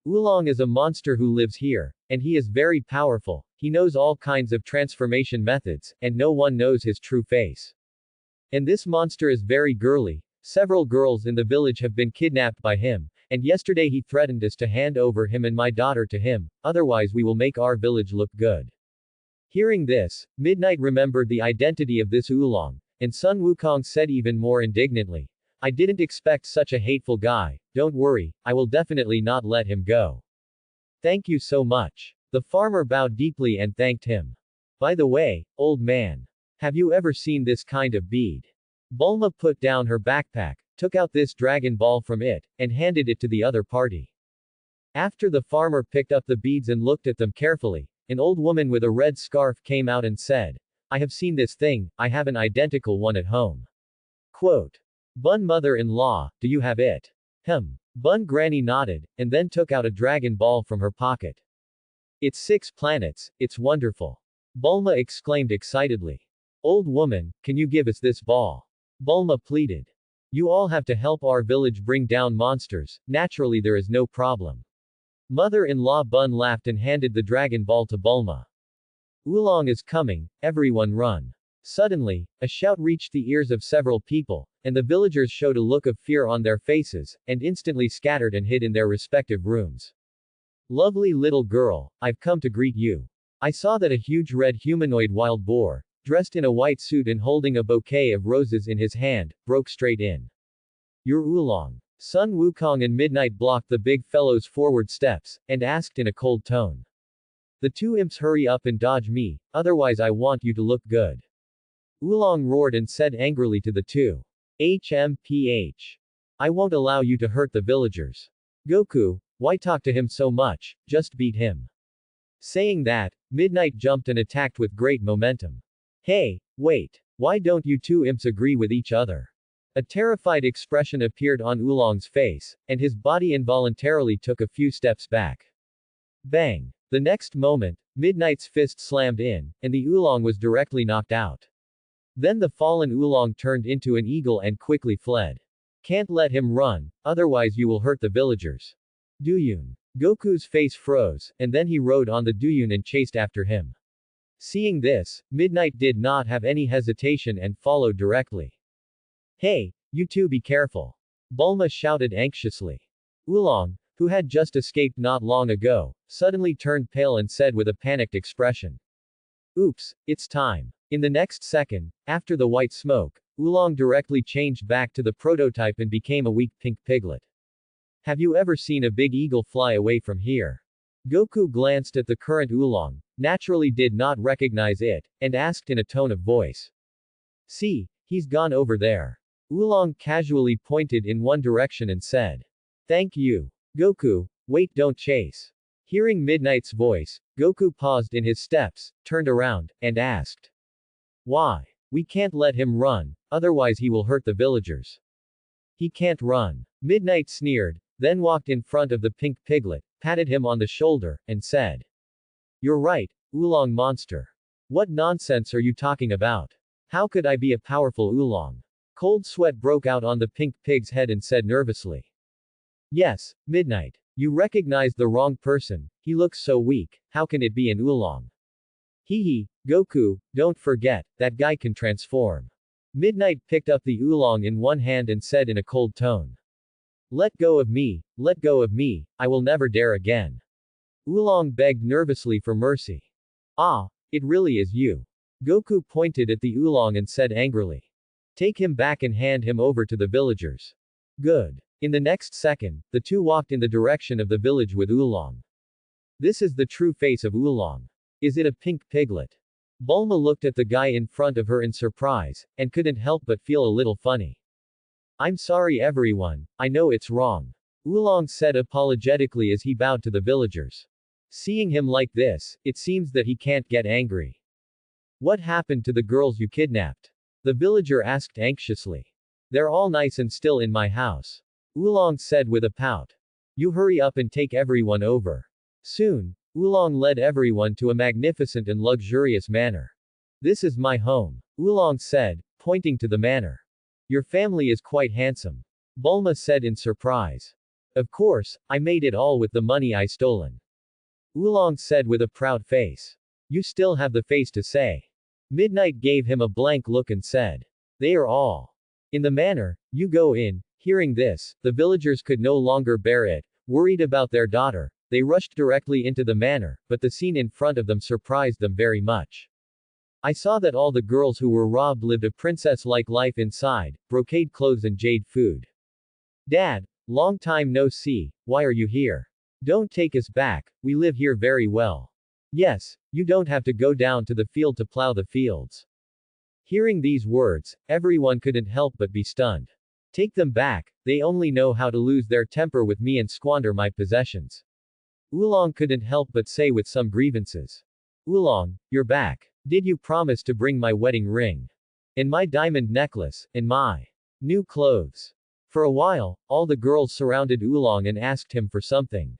Oolong is a monster who lives here, and he is very powerful. He knows all kinds of transformation methods, and no one knows his true face. And this monster is very girly. Several girls in the village have been kidnapped by him, and yesterday he threatened us to hand over him and my daughter to him, otherwise we will make our village look good. Hearing this, Midnight remembered the identity of this Oolong, and Sun Wukong said even more indignantly, I didn't expect such a hateful guy. Don't worry, I will definitely not let him go. Thank you so much. The farmer bowed deeply and thanked him. By the way, old man, have you ever seen this kind of bead? Bulma put down her backpack, took out this Dragon Ball from it, and handed it to the other party. After the farmer picked up the beads and looked at them carefully, an old woman with a red scarf came out and said, I have seen this thing, I have an identical one at home. Quote. Bun mother-in-law, do you have it? Bun granny nodded, and then took out a Dragon Ball from her pocket. It's 6 planets, it's wonderful. Bulma exclaimed excitedly. Old woman, can you give us this ball? Bulma pleaded. You all have to help our village bring down monsters, naturally there is no problem. Mother-in-law Bun laughed and handed the Dragon Ball to Bulma. Oolong is coming, everyone run. Suddenly, a shout reached the ears of several people, and the villagers showed a look of fear on their faces, and instantly scattered and hid in their respective rooms. Lovely little girl, I've come to greet you. I saw that a huge red humanoid wild boar, dressed in a white suit and holding a bouquet of roses in his hand, broke straight in. You're Oolong. Sun Wukong and Midnight blocked the big fellow's forward steps, and asked in a cold tone. The two imps hurry up and dodge me, otherwise I want you to look good. Oolong roared and said angrily to the two. HMPH. I won't allow you to hurt the villagers. Goku, why talk to him so much, just beat him. Saying that, Midnight jumped and attacked with great momentum. Hey, wait, why don't you two imps agree with each other? A terrified expression appeared on Oolong's face, and his body involuntarily took a few steps back. Bang! The next moment, Midnight's fist slammed in, and the Oolong was directly knocked out. Then the fallen Oolong turned into an eagle and quickly fled. Can't let him run, otherwise you will hurt the villagers. Duyun. Goku's face froze, and then he rode on the Duyun and chased after him. Seeing this, Midnight did not have any hesitation and followed directly. Hey, you two be careful. Bulma shouted anxiously. Oolong, who had just escaped not long ago, suddenly turned pale and said with a panicked expression. Oops, it's time. In the next second, after the white smoke, Oolong directly changed back to the prototype and became a weak pink piglet. Have you ever seen a big eagle fly away from here? Goku glanced at the current Oolong, naturally did not recognize it, and asked in a tone of voice. See, he's gone over there. Oolong casually pointed in one direction and said. Thank you. Goku, wait, don't chase. Hearing Midnight's voice, Goku paused in his steps, turned around, and asked. Why? We can't let him run, otherwise he will hurt the villagers. He can't run. Midnight sneered, then walked in front of the pink piglet, patted him on the shoulder, and said. You're right, Oolong monster. What nonsense are you talking about? How could I be a powerful Oolong? Cold sweat broke out on the pink pig's head and said nervously. Yes, Midnight. You recognized the wrong person, he looks so weak, how can it be an Oolong? Hee hee, Goku, don't forget, that guy can transform. Midnight picked up the oolong in one hand and said in a cold tone. Let go of me, I will never dare again. Oolong begged nervously for mercy. Ah, it really is you. Goku pointed at the oolong and said angrily. Take him back and hand him over to the villagers. Good. In the next second, the two walked in the direction of the village with oolong. This is the true face of oolong. Is it a pink piglet? Bulma looked at the guy in front of her in surprise, and couldn't help but feel a little funny. I'm sorry everyone, I know it's wrong. Oolong said apologetically as he bowed to the villagers. Seeing him like this, it seems that he can't get angry. What happened to the girls you kidnapped? The villager asked anxiously. They're all nice and still in my house. Oolong said with a pout. You hurry up and take everyone over. Soon, Oolong led everyone to a magnificent and luxurious manor. This is my home, Oolong said, pointing to the manor. Your family is quite handsome. Bulma said in surprise. Of course, I made it all with the money I stolen. Oolong said with a proud face. You still have the face to say. Midnight gave him a blank look and said. They are all in the manor, you go in. Hearing this, the villagers could no longer bear it. Worried about their daughter, they rushed directly into the manor, but the scene in front of them surprised them very much. I saw that all the girls who were robbed lived a princess-like life inside, brocade clothes and jade food. Dad, long time no see, why are you here? Don't take us back, we live here very well. Yes, you don't have to go down to the field to plow the fields. Hearing these words, everyone couldn't help but be stunned. Take them back, they only know how to lose their temper with me and squander my possessions. Oolong couldn't help but say with some grievances. Oolong, you're back. Did you promise to bring my wedding ring? And my diamond necklace, and my new clothes? For a while, all the girls surrounded Oolong and asked him for something.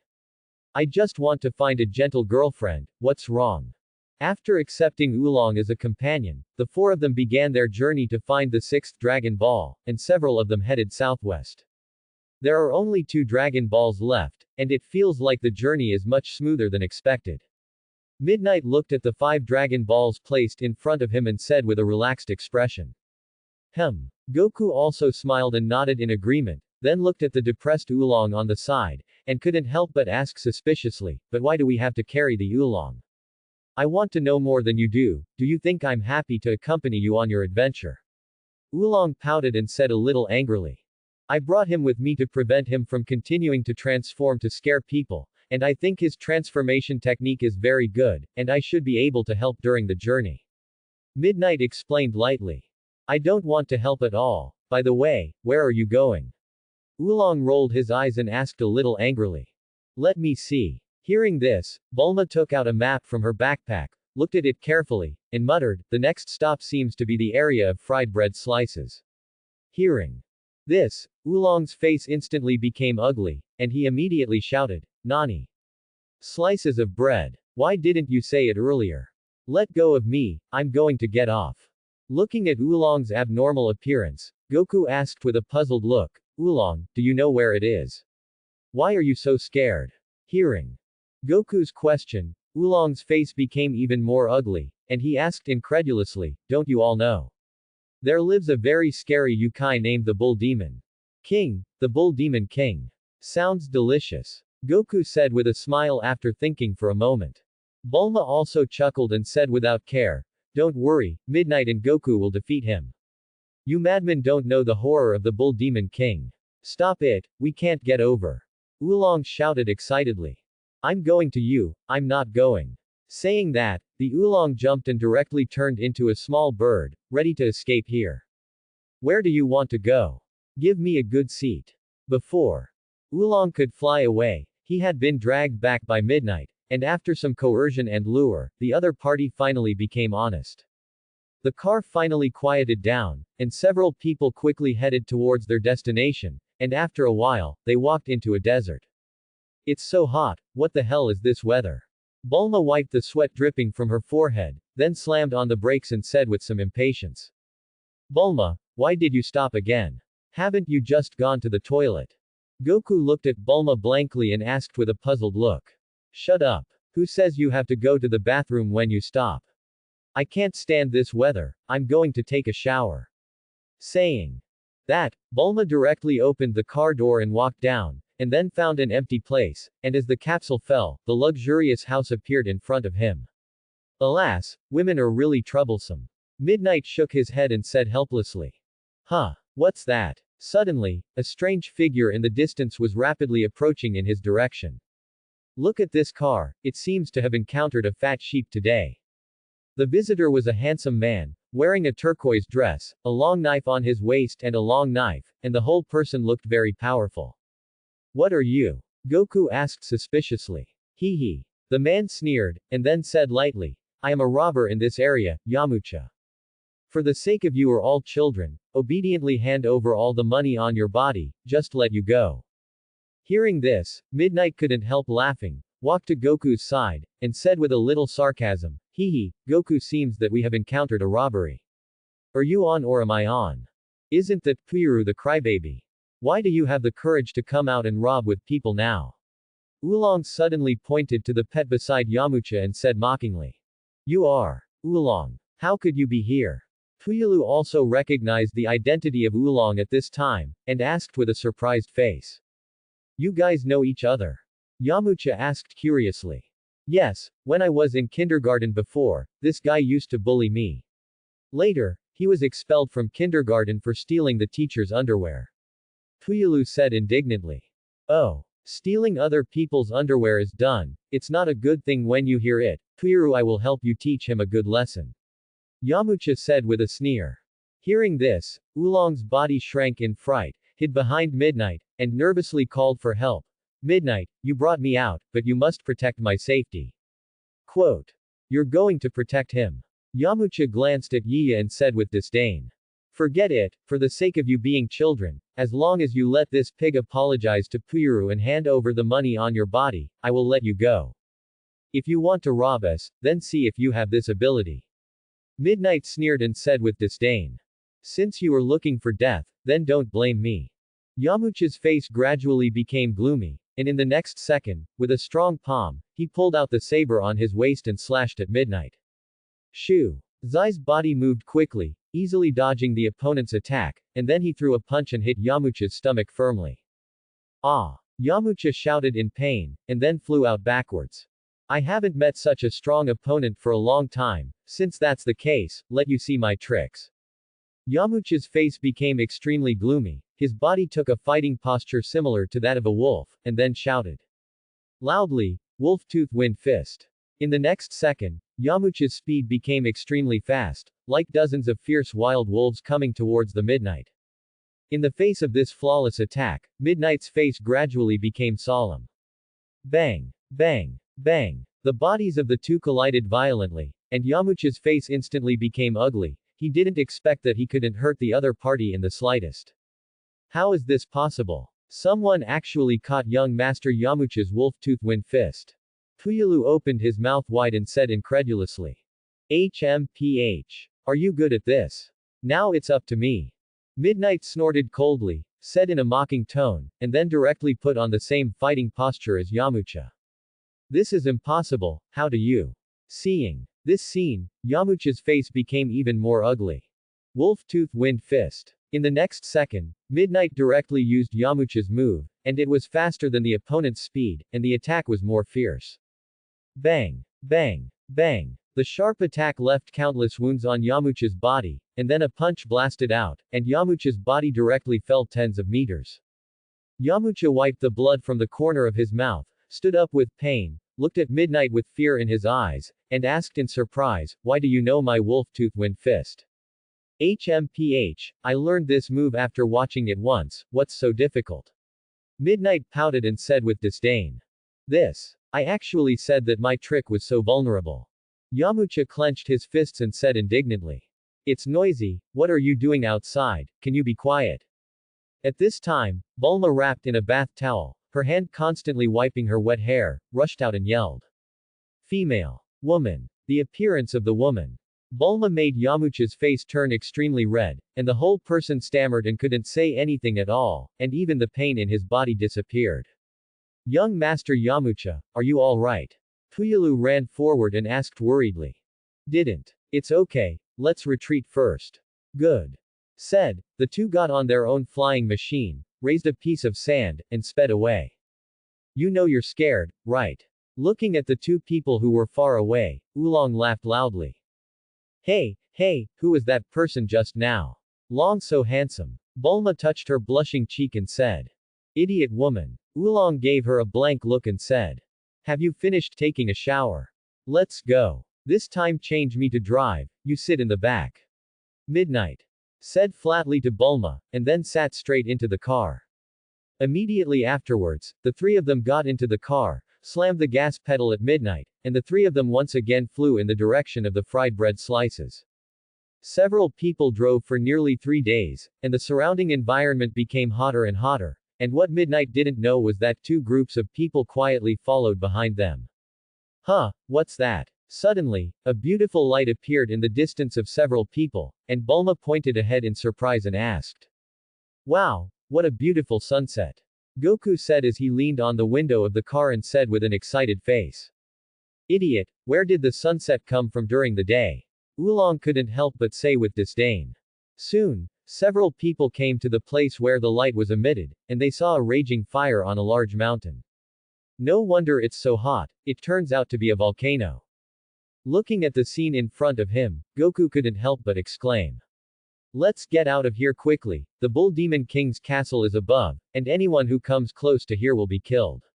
I just want to find a gentle girlfriend, what's wrong? After accepting Oolong as a companion, the four of them began their journey to find the sixth Dragon Ball, and several of them headed southwest. There are only 2 Dragon Balls left, and it feels like the journey is much smoother than expected. Midnight looked at the 5 Dragon Balls placed in front of him and said with a relaxed expression. Goku also smiled and nodded in agreement, then looked at the depressed Oolong on the side, and couldn't help but ask suspiciously, but why do we have to carry the Oolong? I want to know more than you do you think I'm happy to accompany you on your adventure? Oolong pouted and said a little angrily. I brought him with me to prevent him from continuing to transform to scare people, and I think his transformation technique is very good, and I should be able to help during the journey. Midnight explained lightly. I don't want to help at all. By the way, where are you going? Oolong rolled his eyes and asked a little angrily. Let me see. Hearing this, Bulma took out a map from her backpack, looked at it carefully, and muttered, the next stop seems to be the area of fried bread slices. Hearing this, Oolong's face instantly became ugly, and he immediately shouted, Nani? Slices of bread. Why didn't you say it earlier? Let go of me, I'm going to get off. Looking at Oolong's abnormal appearance, Goku asked with a puzzled look, Oolong, do you know where it is? Why are you so scared? Hearing Goku's question, Oolong's face became even more ugly, and he asked incredulously, don't you all know? There lives a very scary yokai named the Bull Demon King, the Bull Demon King. Sounds delicious. Goku said with a smile after thinking for a moment. Bulma also chuckled and said without care, don't worry, Midnight and Goku will defeat him. You madmen don't know the horror of the Bull Demon King. Stop it, we can't get over. Oolong shouted excitedly. I'm going to you, I'm not going. Saying that, the Oolong jumped and directly turned into a small bird, ready to escape here. Where do you want to go? Give me a good seat. Before Oolong could fly away, he had been dragged back by Midnight, and after some coercion and lure, the other party finally became honest. The car finally quieted down, and several people quickly headed towards their destination, and after a while, they walked into a desert. It's so hot, what the hell is this weather? Bulma wiped the sweat dripping from her forehead, then slammed on the brakes and said with some impatience. Bulma, why did you stop again? Haven't you just gone to the toilet? Goku looked at Bulma blankly and asked with a puzzled look. Shut up. Who says you have to go to the bathroom when you stop? I can't stand this weather, I'm going to take a shower. Saying that, Bulma directly opened the car door and walked down, and then found an empty place, and as the capsule fell, the luxurious house appeared in front of him. Alas, women are really troublesome. Midnight shook his head and said helplessly. Huh, what's that? Suddenly, a strange figure in the distance was rapidly approaching in his direction. Look at this car, it seems to have encountered a fat sheep today. The visitor was a handsome man, wearing a turquoise dress, a long knife on his waist and a long knife, and the whole person looked very powerful. What are you? Goku asked suspiciously. Hee hee. The man sneered, and then said lightly, I am a robber in this area, Yamcha. For the sake of you are all children, obediently hand over all the money on your body, just let you go. Hearing this, Midnight couldn't help laughing, walked to Goku's side, and said with a little sarcasm, hee hee, Goku, seems that we have encountered a robbery. Are you on or am I on? Isn't that Puyuru the crybaby? Why do you have the courage to come out and rob with people now? Oolong suddenly pointed to the pet beside Yamcha and said mockingly. You are Oolong. How could you be here? Puyulu also recognized the identity of Oolong at this time, and asked with a surprised face. You guys know each other? Yamcha asked curiously. Yes, when I was in kindergarten before, this guy used to bully me. Later, he was expelled from kindergarten for stealing the teacher's underwear. Puyulu said indignantly. Oh, stealing other people's underwear is done, it's not a good thing when you hear it, Puyuru, I will help you teach him a good lesson. Yamcha said with a sneer. Hearing this, Oolong's body shrank in fright, hid behind Midnight, and nervously called for help. Midnight, you brought me out, but you must protect my safety. Quote. You're going to protect him. Yamcha glanced at Yiya and said with disdain. Forget it, for the sake of you being children, as long as you let this pig apologize to Puyuru and hand over the money on your body, I will let you go. If you want to rob us, then see if you have this ability. Midnight sneered and said with disdain. Since you are looking for death, then don't blame me. Yamcha's face gradually became gloomy, and in the next second, with a strong palm, he pulled out the saber on his waist and slashed at Midnight. Shoo! Zai's body moved quickly, easily dodging the opponent's attack, and then he threw a punch and hit Yamcha's stomach firmly. Ah! Yamcha shouted in pain, and then flew out backwards. I haven't met such a strong opponent for a long time, since that's the case, let you see my tricks. Yamcha's face became extremely gloomy, his body took a fighting posture similar to that of a wolf, and then shouted. Loudly, Wolf Tooth Wind Fist. In the next second, Yamcha's speed became extremely fast, like dozens of fierce wild wolves coming towards the Midnight. In the face of this flawless attack, Midnight's face gradually became solemn. Bang! Bang! Bang! The bodies of the two collided violently, and Yamcha's face instantly became ugly. He didn't expect that he couldn't hurt the other party in the slightest. How is this possible? Someone actually caught young Master Yamcha's wolf-tooth wind fist. Puyulu opened his mouth wide and said incredulously. HMPH. Are you good at this? Now it's up to me. Midnight snorted coldly, said in a mocking tone, and then directly put on the same fighting posture as Yamcha. This is impossible, how do you? Seeing this scene, Yamcha's face became even more ugly. Wolf-tooth wind fist. In the next second, Midnight directly used Yamcha's move, and it was faster than the opponent's speed, and the attack was more fierce. Bang! Bang! Bang! The sharp attack left countless wounds on Yamcha's body, and then a punch blasted out, and Yamcha's body directly fell tens of meters. Yamcha wiped the blood from the corner of his mouth, stood up with pain, looked at Midnight with fear in his eyes, and asked in surprise, why do you know my wolf-tooth wind fist? HMPH, I learned this move after watching it once, what's so difficult? Midnight pouted and said with disdain. I actually said that my trick was so vulnerable. Yamcha clenched his fists and said indignantly. It's noisy, what are you doing outside, can you be quiet? At this time, Bulma wrapped in a bath towel, her hand constantly wiping her wet hair, rushed out and yelled. Female. Woman. The appearance of the woman. Bulma made Yamcha's face turn extremely red, and the whole person stammered and couldn't say anything at all, and even the pain in his body disappeared. Young Master Yamcha, are you all right? Puyulu ran forward and asked worriedly. Didn't It's okay, let's retreat first. Good. Said, the two got on their own flying machine, raised a piece of sand, and sped away. You know you're scared, right? Looking at the two people who were far away, Oolong laughed loudly. Hey, who was that person just now? Long so handsome. Bulma touched her blushing cheek and said. Idiot woman. Oolong gave her a blank look and said. Have you finished taking a shower? Let's go. This time change me to drive, you sit in the back. Midnight. Said flatly to Bulma, and then sat straight into the car. Immediately afterwards, the three of them got into the car, slammed the gas pedal at midnight, and the three of them once again flew in the direction of the fried bread slices. Several people drove for nearly 3 days, and the surrounding environment became hotter and hotter, and what Midnight didn't know was that two groups of people quietly followed behind them. Huh, what's that? Suddenly, a beautiful light appeared in the distance of several people, and Bulma pointed ahead in surprise and asked. Wow, what a beautiful sunset. Goku said as he leaned on the window of the car and said with an excited face. Idiot, where did the sunset come from during the day? Oolong couldn't help but say with disdain. Soon, several people came to the place where the light was emitted, and they saw a raging fire on a large mountain. No wonder it's so hot, it turns out to be a volcano. Looking at the scene in front of him, Goku couldn't help but exclaim. Let's get out of here quickly, the Bull Demon King's castle is above, and anyone who comes close to here will be killed.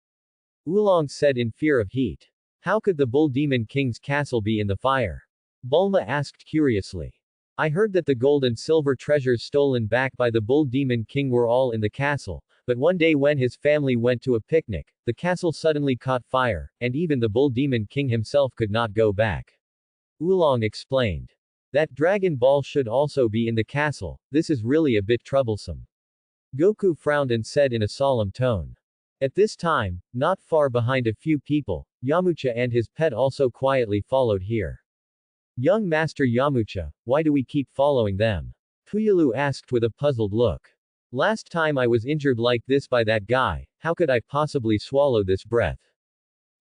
Oolong said in fear of heat. How could the Bull Demon King's castle be in the fire? Bulma asked curiously. I heard that the gold and silver treasures stolen back by the Bull Demon King were all in the castle, but one day when his family went to a picnic, the castle suddenly caught fire, and even the Bull Demon King himself could not go back. Oolong explained. That Dragon Ball should also be in the castle, this is really a bit troublesome. Goku frowned and said in a solemn tone. At this time, not far behind a few people, Yamcha and his pet also quietly followed here. Young Master Yamcha, why do we keep following them? Puyallu asked with a puzzled look. Last time I was injured like this by that guy, how could I possibly swallow this breath?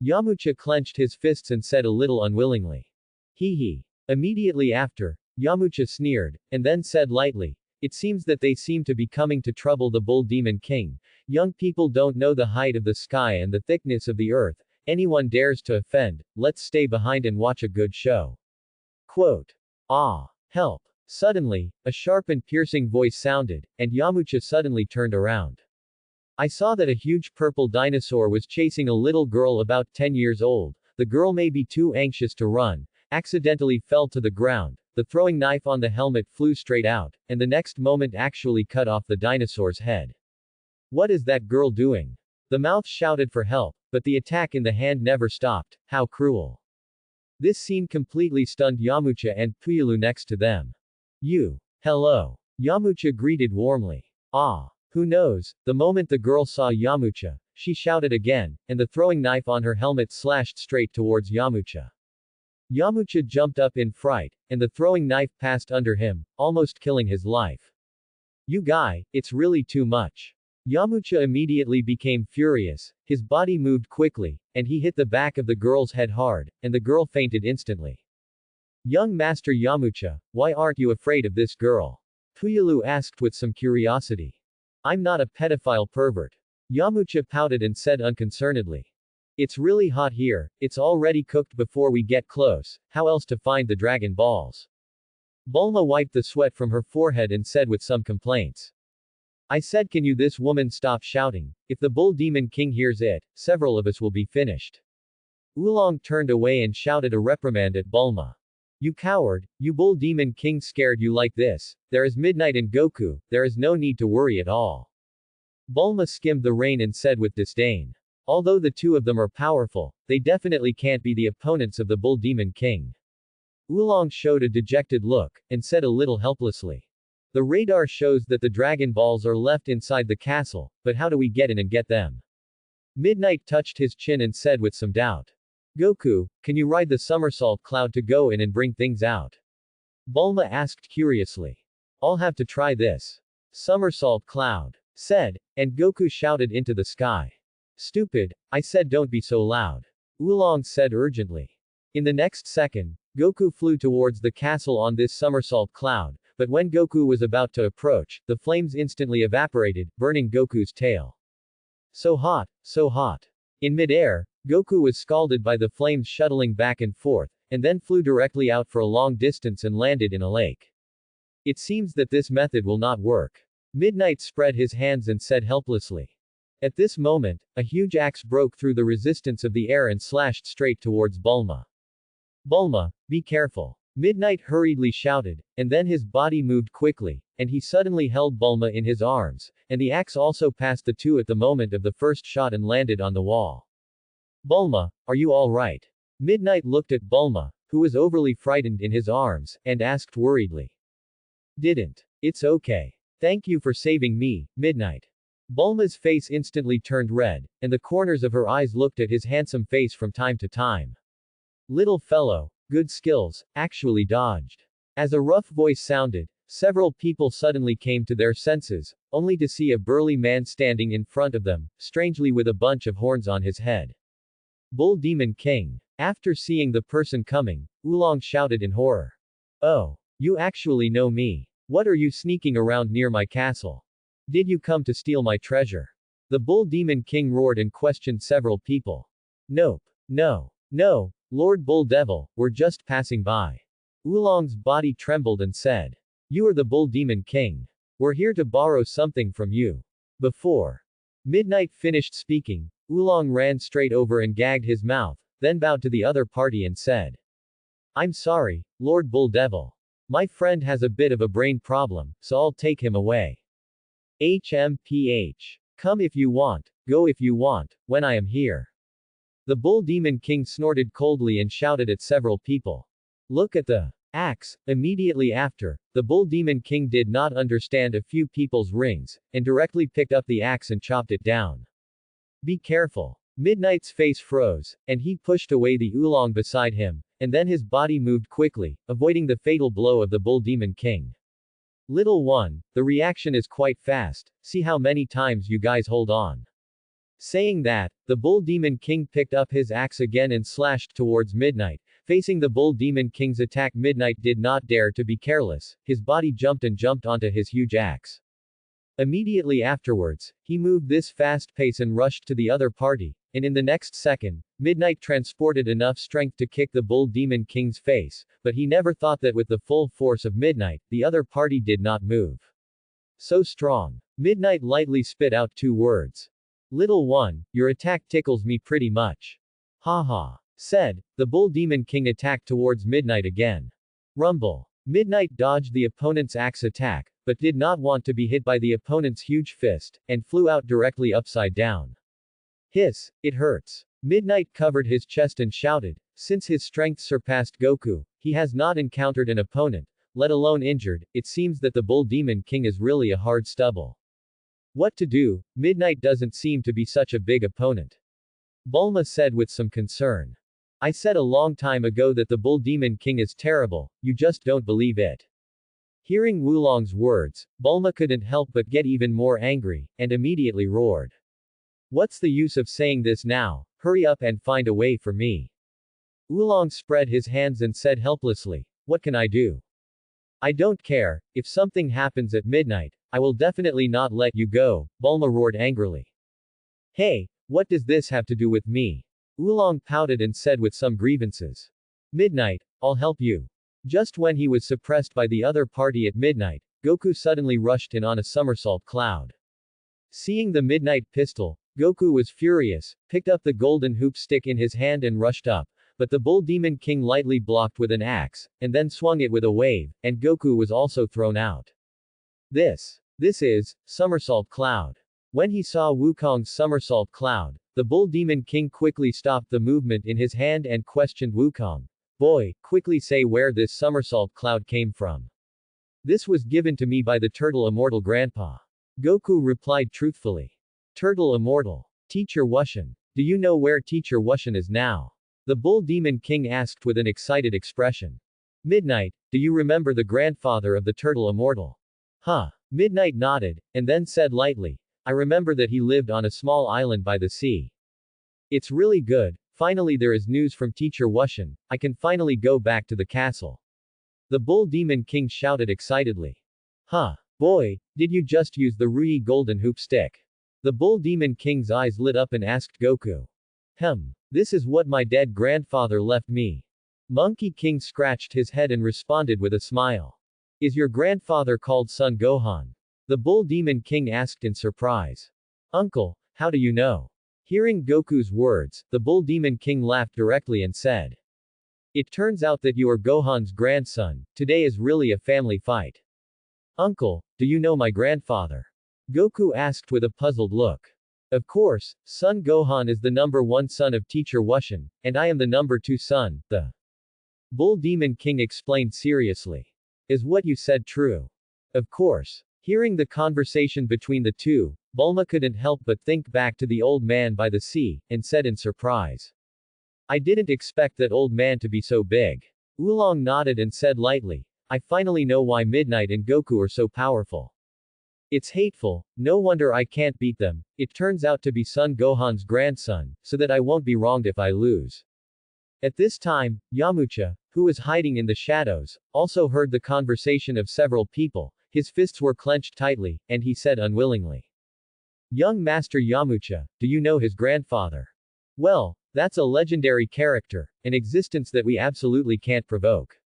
Yamcha clenched his fists and said a little unwillingly. Hee. Immediately after, Yamcha sneered, and then said lightly, it seems that they seem to be coming to trouble the Bull Demon King. Young people don't know the height of the sky and the thickness of the earth. Anyone dares to offend, let's stay behind and watch a good show. Quote. Ah. Help. Suddenly, a sharp and piercing voice sounded, and Yamcha suddenly turned around. I saw that a huge purple dinosaur was chasing a little girl about 10 years old. The girl may be too anxious to run, accidentally fell to the ground, the throwing knife on the helmet flew straight out, and the next moment actually cut off the dinosaur's head. What is that girl doing? The mouth shouted for help, but the attack in the hand never stopped. How cruel. This scene completely stunned Yamcha and Puyallu next to them. Hello. Yamcha greeted warmly. Ah. Who knows, the moment the girl saw Yamcha, she shouted again, and the throwing knife on her helmet slashed straight towards Yamcha. Yamcha jumped up in fright, and the throwing knife passed under him, almost killing his life. You guy, it's really too much. Yamcha immediately became furious, his body moved quickly, and he hit the back of the girl's head hard, and the girl fainted instantly. Young Master Yamcha, why aren't you afraid of this girl? Puyallu asked with some curiosity. I'm not a pedophile pervert. Yamcha pouted and said unconcernedly. It's really hot here, it's already cooked before we get close, how else to find the Dragon Balls? Bulma wiped the sweat from her forehead and said with some complaints. I said can you this woman stop shouting, if the Bull Demon King hears it, several of us will be finished. Oolong turned away and shouted a reprimand at Bulma. You coward, you Bull Demon King scared you like this, there is Midnight and Goku, there is no need to worry at all. Bulma skimmed the rain and said with disdain. Although the two of them are powerful, they definitely can't be the opponents of the Bull Demon King. Oolong showed a dejected look, and said a little helplessly. The radar shows that the Dragon Balls are left inside the castle, but how do we get in and get them? Midnight touched his chin and said with some doubt. Goku, can you ride the somersault cloud to go in and bring things out? Bulma asked curiously. I'll have to try this. Somersault cloud. Said, and Goku shouted into the sky. Stupid, I said don't be so loud. Oolong said urgently. In the next second, Goku flew towards the castle on this somersault cloud, but when Goku was about to approach, the flames instantly evaporated, burning Goku's tail. So hot, so hot. In midair, Goku was scalded by the flames shuttling back and forth, and then flew directly out for a long distance and landed in a lake. It seems that this method will not work. Midnight spread his hands and said helplessly. At this moment, a huge axe broke through the resistance of the air and slashed straight towards Bulma. Bulma, be careful. Midnight hurriedly shouted, and then his body moved quickly, and he suddenly held Bulma in his arms, and the axe also passed the two at the moment of the first shot and landed on the wall. Bulma, are you all right? Midnight looked at Bulma, who was overly frightened in his arms, and asked worriedly. Didn't. It's okay. Thank you for saving me, Midnight. Bulma's face instantly turned red, and the corners of her eyes looked at his handsome face from time to time. Little fellow, good skills, actually dodged. As a rough voice sounded, several people suddenly came to their senses, only to see a burly man standing in front of them, strangely with a bunch of horns on his head. Bull Demon King. After seeing the person coming, Oolong shouted in horror. Oh, you actually know me. What are you sneaking around near my castle? Did you come to steal my treasure? The Bull Demon King roared and questioned several people. Nope. No, Lord Bull Devil, we're just passing by. Oolong's body trembled and said. You are the Bull Demon King. We're here to borrow something from you. Before Midnight finished speaking, Oolong ran straight over and gagged his mouth, then bowed to the other party and said. I'm sorry, Lord Bull Devil. My friend has a bit of a brain problem, so I'll take him away. HMPH. Come if you want, go if you want, when I am here. The Bull Demon King snorted coldly and shouted at several people. Look at the axe. Immediately after, the Bull Demon King did not understand a few people's rings, and directly picked up the axe and chopped it down. Be careful. Midnight's face froze, and he pushed away the Oolong beside him, and then his body moved quickly, avoiding the fatal blow of the Bull Demon King. Little one, the reaction is quite fast, see how many times you guys hold on. Saying that, the Bull Demon King picked up his axe again and slashed towards Midnight. Facing the Bull Demon King's attack, Midnight did not dare to be careless, his body jumped onto his huge axe. Immediately afterwards, he moved this fast pace and rushed to the other party, and in the next second, Midnight transported enough strength to kick the Bull Demon King's face, but he never thought that with the full force of Midnight, the other party did not move. So strong. Midnight lightly spit out two words. Little one, your attack tickles me pretty much. Ha. Said, the Bull Demon King attacked towards Midnight again. Rumble. Midnight dodged the opponent's axe attack, but did not want to be hit by the opponent's huge fist, and flew out directly upside down. Hiss, it hurts. Midnight covered his chest and shouted, since his strength surpassed Goku, he has not encountered an opponent, let alone injured, it seems that the Bull Demon King is really a hard stubble. What to do, Midnight doesn't seem to be such a big opponent. Bulma said with some concern. I said a long time ago that the Bull Demon King is terrible, you just don't believe it. Hearing Oolong's words, Bulma couldn't help but get even more angry, and immediately roared. What's the use of saying this now, hurry up and find a way for me. Oolong spread his hands and said helplessly, what can I do? I don't care, if something happens at midnight, I will definitely not let you go, Bulma roared angrily. Hey, what does this have to do with me? Oolong pouted and said with some grievances. Midnight, I'll help you. Just when he was suppressed by the other party at midnight, Goku suddenly rushed in on a somersault cloud. Seeing the midnight pistol, Goku was furious, picked up the golden hoop stick in his hand and rushed up, but the Bull Demon King lightly blocked with an axe, and then swung it with a wave, and Goku was also thrown out. This is somersault cloud. When he saw Wukong's somersault cloud, the Bull Demon King quickly stopped the movement in his hand and questioned Wukong. Boy, quickly say where this somersault cloud came from. This was given to me by the Turtle Immortal Grandpa. Goku replied truthfully. Turtle Immortal. Teacher Wushan. Do you know where Teacher Wushan is now? The Bull Demon King asked with an excited expression. Midnight, do you remember the grandfather of the Turtle Immortal? Huh. Midnight nodded, and then said lightly, I remember that he lived on a small island by the sea. It's really good, Finally there is news from Teacher Wushan. I can finally go back to the castle. The Bull Demon King shouted excitedly. Huh. Boy, did you just use the Rui Golden Hoop Stick? The Bull Demon King's eyes lit up and asked Goku. This is what my dead grandfather left me. Monkey King scratched his head and responded with a smile. Is your grandfather called Son Gohan? The Bull Demon King asked in surprise. Uncle, how do you know? Hearing Goku's words, the Bull Demon King laughed directly and said. It turns out that you are Gohan's grandson. Today is really a family fight. Uncle, do you know my grandfather? Goku asked with a puzzled look. Of course, Son Gohan is the #1 son of Teacher Wushan, and I am the #2 son, the Bull Demon King explained seriously. Is what you said true? Of course. Hearing the conversation between the two, Bulma couldn't help but think back to the old man by the sea, and said in surprise. I didn't expect that old man to be so big. Oolong nodded and said lightly, I finally know why Midnight and Goku are so powerful. It's hateful, no wonder I can't beat them. It turns out to be Son Gohan's grandson, so that I won't be wronged if I lose. At this time, Yamcha, who was hiding in the shadows, also heard the conversation of several people. His fists were clenched tightly, and he said unwillingly. Young Master Yamcha, do you know his grandfather? Well, that's a legendary character, an existence that we absolutely can't provoke.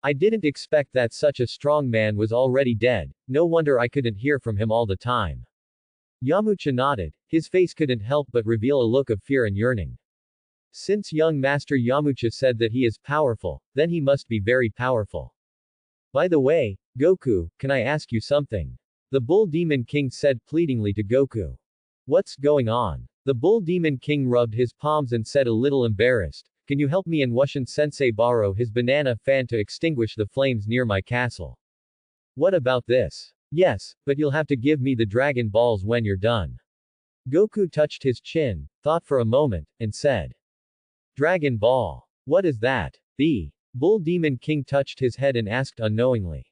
I didn't expect that such a strong man was already dead, no wonder I couldn't hear from him all the time. Yamcha nodded, his face couldn't help but reveal a look of fear and yearning. Since young Master Yamcha said that he is powerful, then he must be very powerful. By the way, Goku, can I ask you something? The Bull Demon King said pleadingly to Goku. What's going on? The Bull Demon King rubbed his palms and said a little embarrassed, can you help me and Wushan-sensei borrow his banana fan to extinguish the flames near my castle? What about this? Yes, but you'll have to give me the Dragon Balls when you're done. Goku touched his chin, thought for a moment, and said. Dragon Ball. What is that? The Bull Demon King touched his head and asked unknowingly.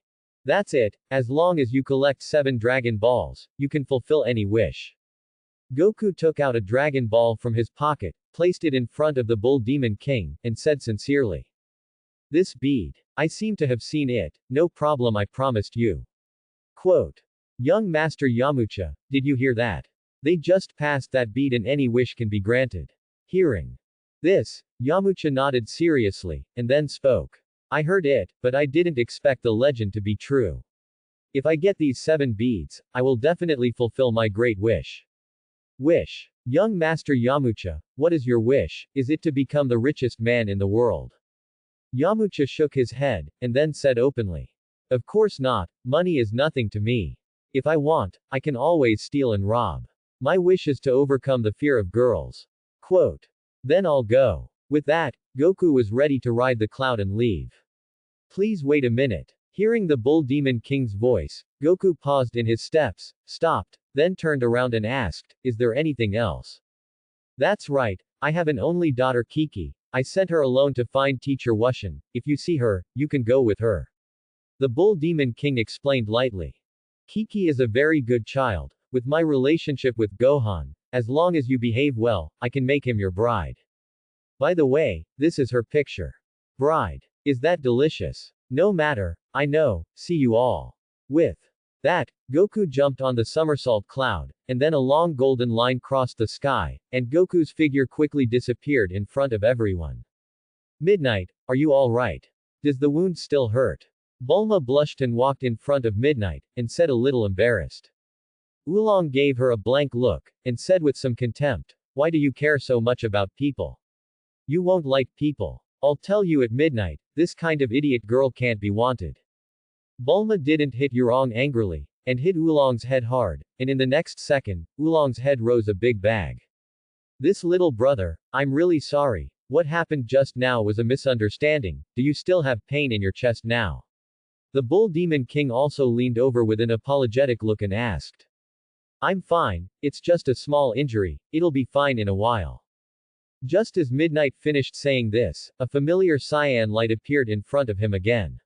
That's it, as long as you collect 7 Dragon Balls, you can fulfill any wish. Goku took out a Dragon Ball from his pocket, placed it in front of the Bull Demon King, and said sincerely. This bead. I seem to have seen it, no problem I promised you. Quote. Young Master Yamcha, did you hear that? They just passed that bead and any wish can be granted. Hearing this, Yamcha nodded seriously, and then spoke. I heard it, but I didn't expect the legend to be true. If I get these 7 beads, I will definitely fulfill my great wish. Wish. Young Master Yamcha, what is your wish? Is it to become the richest man in the world? Yamcha shook his head, and then said openly. Of course not, money is nothing to me. If I want, I can always steal and rob. My wish is to overcome the fear of girls. Quote. Then I'll go. With that, Goku was ready to ride the cloud and leave. Please wait a minute. Hearing the Bull Demon King's voice, Goku paused in his steps, stopped, then turned around and asked, is there anything else? That's right, I have an only daughter Kiki. I sent her alone to find Teacher Wushan. If you see her, you can go with her. The Bull Demon King explained lightly. Kiki is a very good child. With my relationship with Gohan, as long as you behave well, I can make him your bride. By the way, this is her picture. Bride. Is that delicious? No matter, I know, see you all. With that, Goku jumped on the somersault cloud, and then a long golden line crossed the sky, and Goku's figure quickly disappeared in front of everyone. Midnight, are you all right? Does the wound still hurt? Bulma blushed and walked in front of Midnight, and said a little embarrassed. Oolong gave her a blank look, and said with some contempt, why do you care so much about people? You won't like people. I'll tell you at midnight, this kind of idiot girl can't be wanted. Bulma didn't hit Oolong angrily, and hit Oolong's head hard, and in the next second, Oolong's head rose a big bag. This little brother, I'm really sorry, what happened just now was a misunderstanding, do you still have pain in your chest now? The Bull Demon King also leaned over with an apologetic look and asked. I'm fine, it's just a small injury, it'll be fine in a while. Just as Midnight finished saying this, a familiar cyan light appeared in front of him again.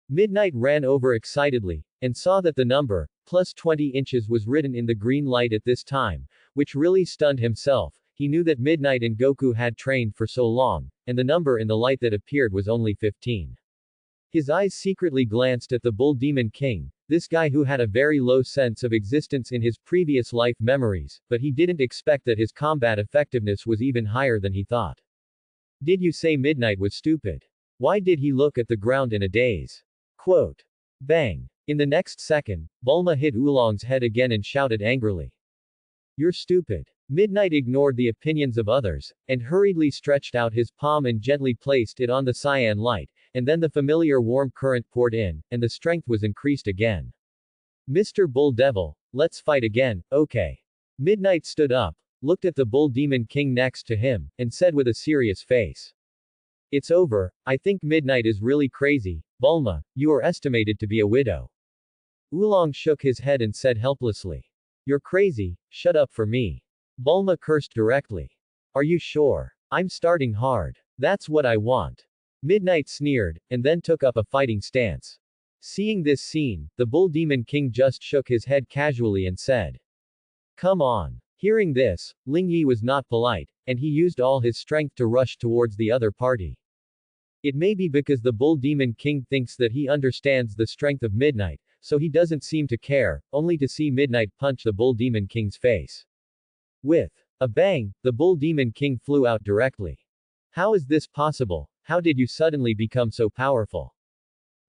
Midnight ran over excitedly, and saw that the number, +20 inches was written in the green light at this time, which really stunned himself. he knew that Midnight and Goku had trained for so long, and the number in the light that appeared was only 15. His eyes secretly glanced at the Bull Demon King, this guy who had a very low sense of existence in his previous life memories, but he didn't expect that his combat effectiveness was even higher than he thought. Did you say Midnight was stupid? Why did he look at the ground in a daze? Quote. Bang. In the next second, Bulma hit Oolong's head again and shouted angrily. You're stupid. Midnight ignored the opinions of others, and hurriedly stretched out his palm and gently placed it on the cyan light, and then the familiar warm current poured in, and the strength was increased again. Mr. Bull Devil, let's fight again, okay. Midnight stood up, looked at the Bull Demon King next to him, and said with a serious face. It's over, I think Midnight is really crazy. Bulma, you are estimated to be a widow. Oolong shook his head and said helplessly. You're crazy, shut up for me. Bulma cursed directly. Are you sure? I'm starting hard. That's what I want. Midnight sneered, and then took up a fighting stance. Seeing this scene, the Bull Demon King just shook his head casually and said. Come on. Hearing this, Ling Yi was not polite, and he used all his strength to rush towards the other party. It may be because the Bull Demon King thinks that he understands the strength of Midnight, so he doesn't seem to care, only to see Midnight punch the Bull Demon King's face. With a bang, the Bull Demon King flew out directly. How is this possible? How did you suddenly become so powerful?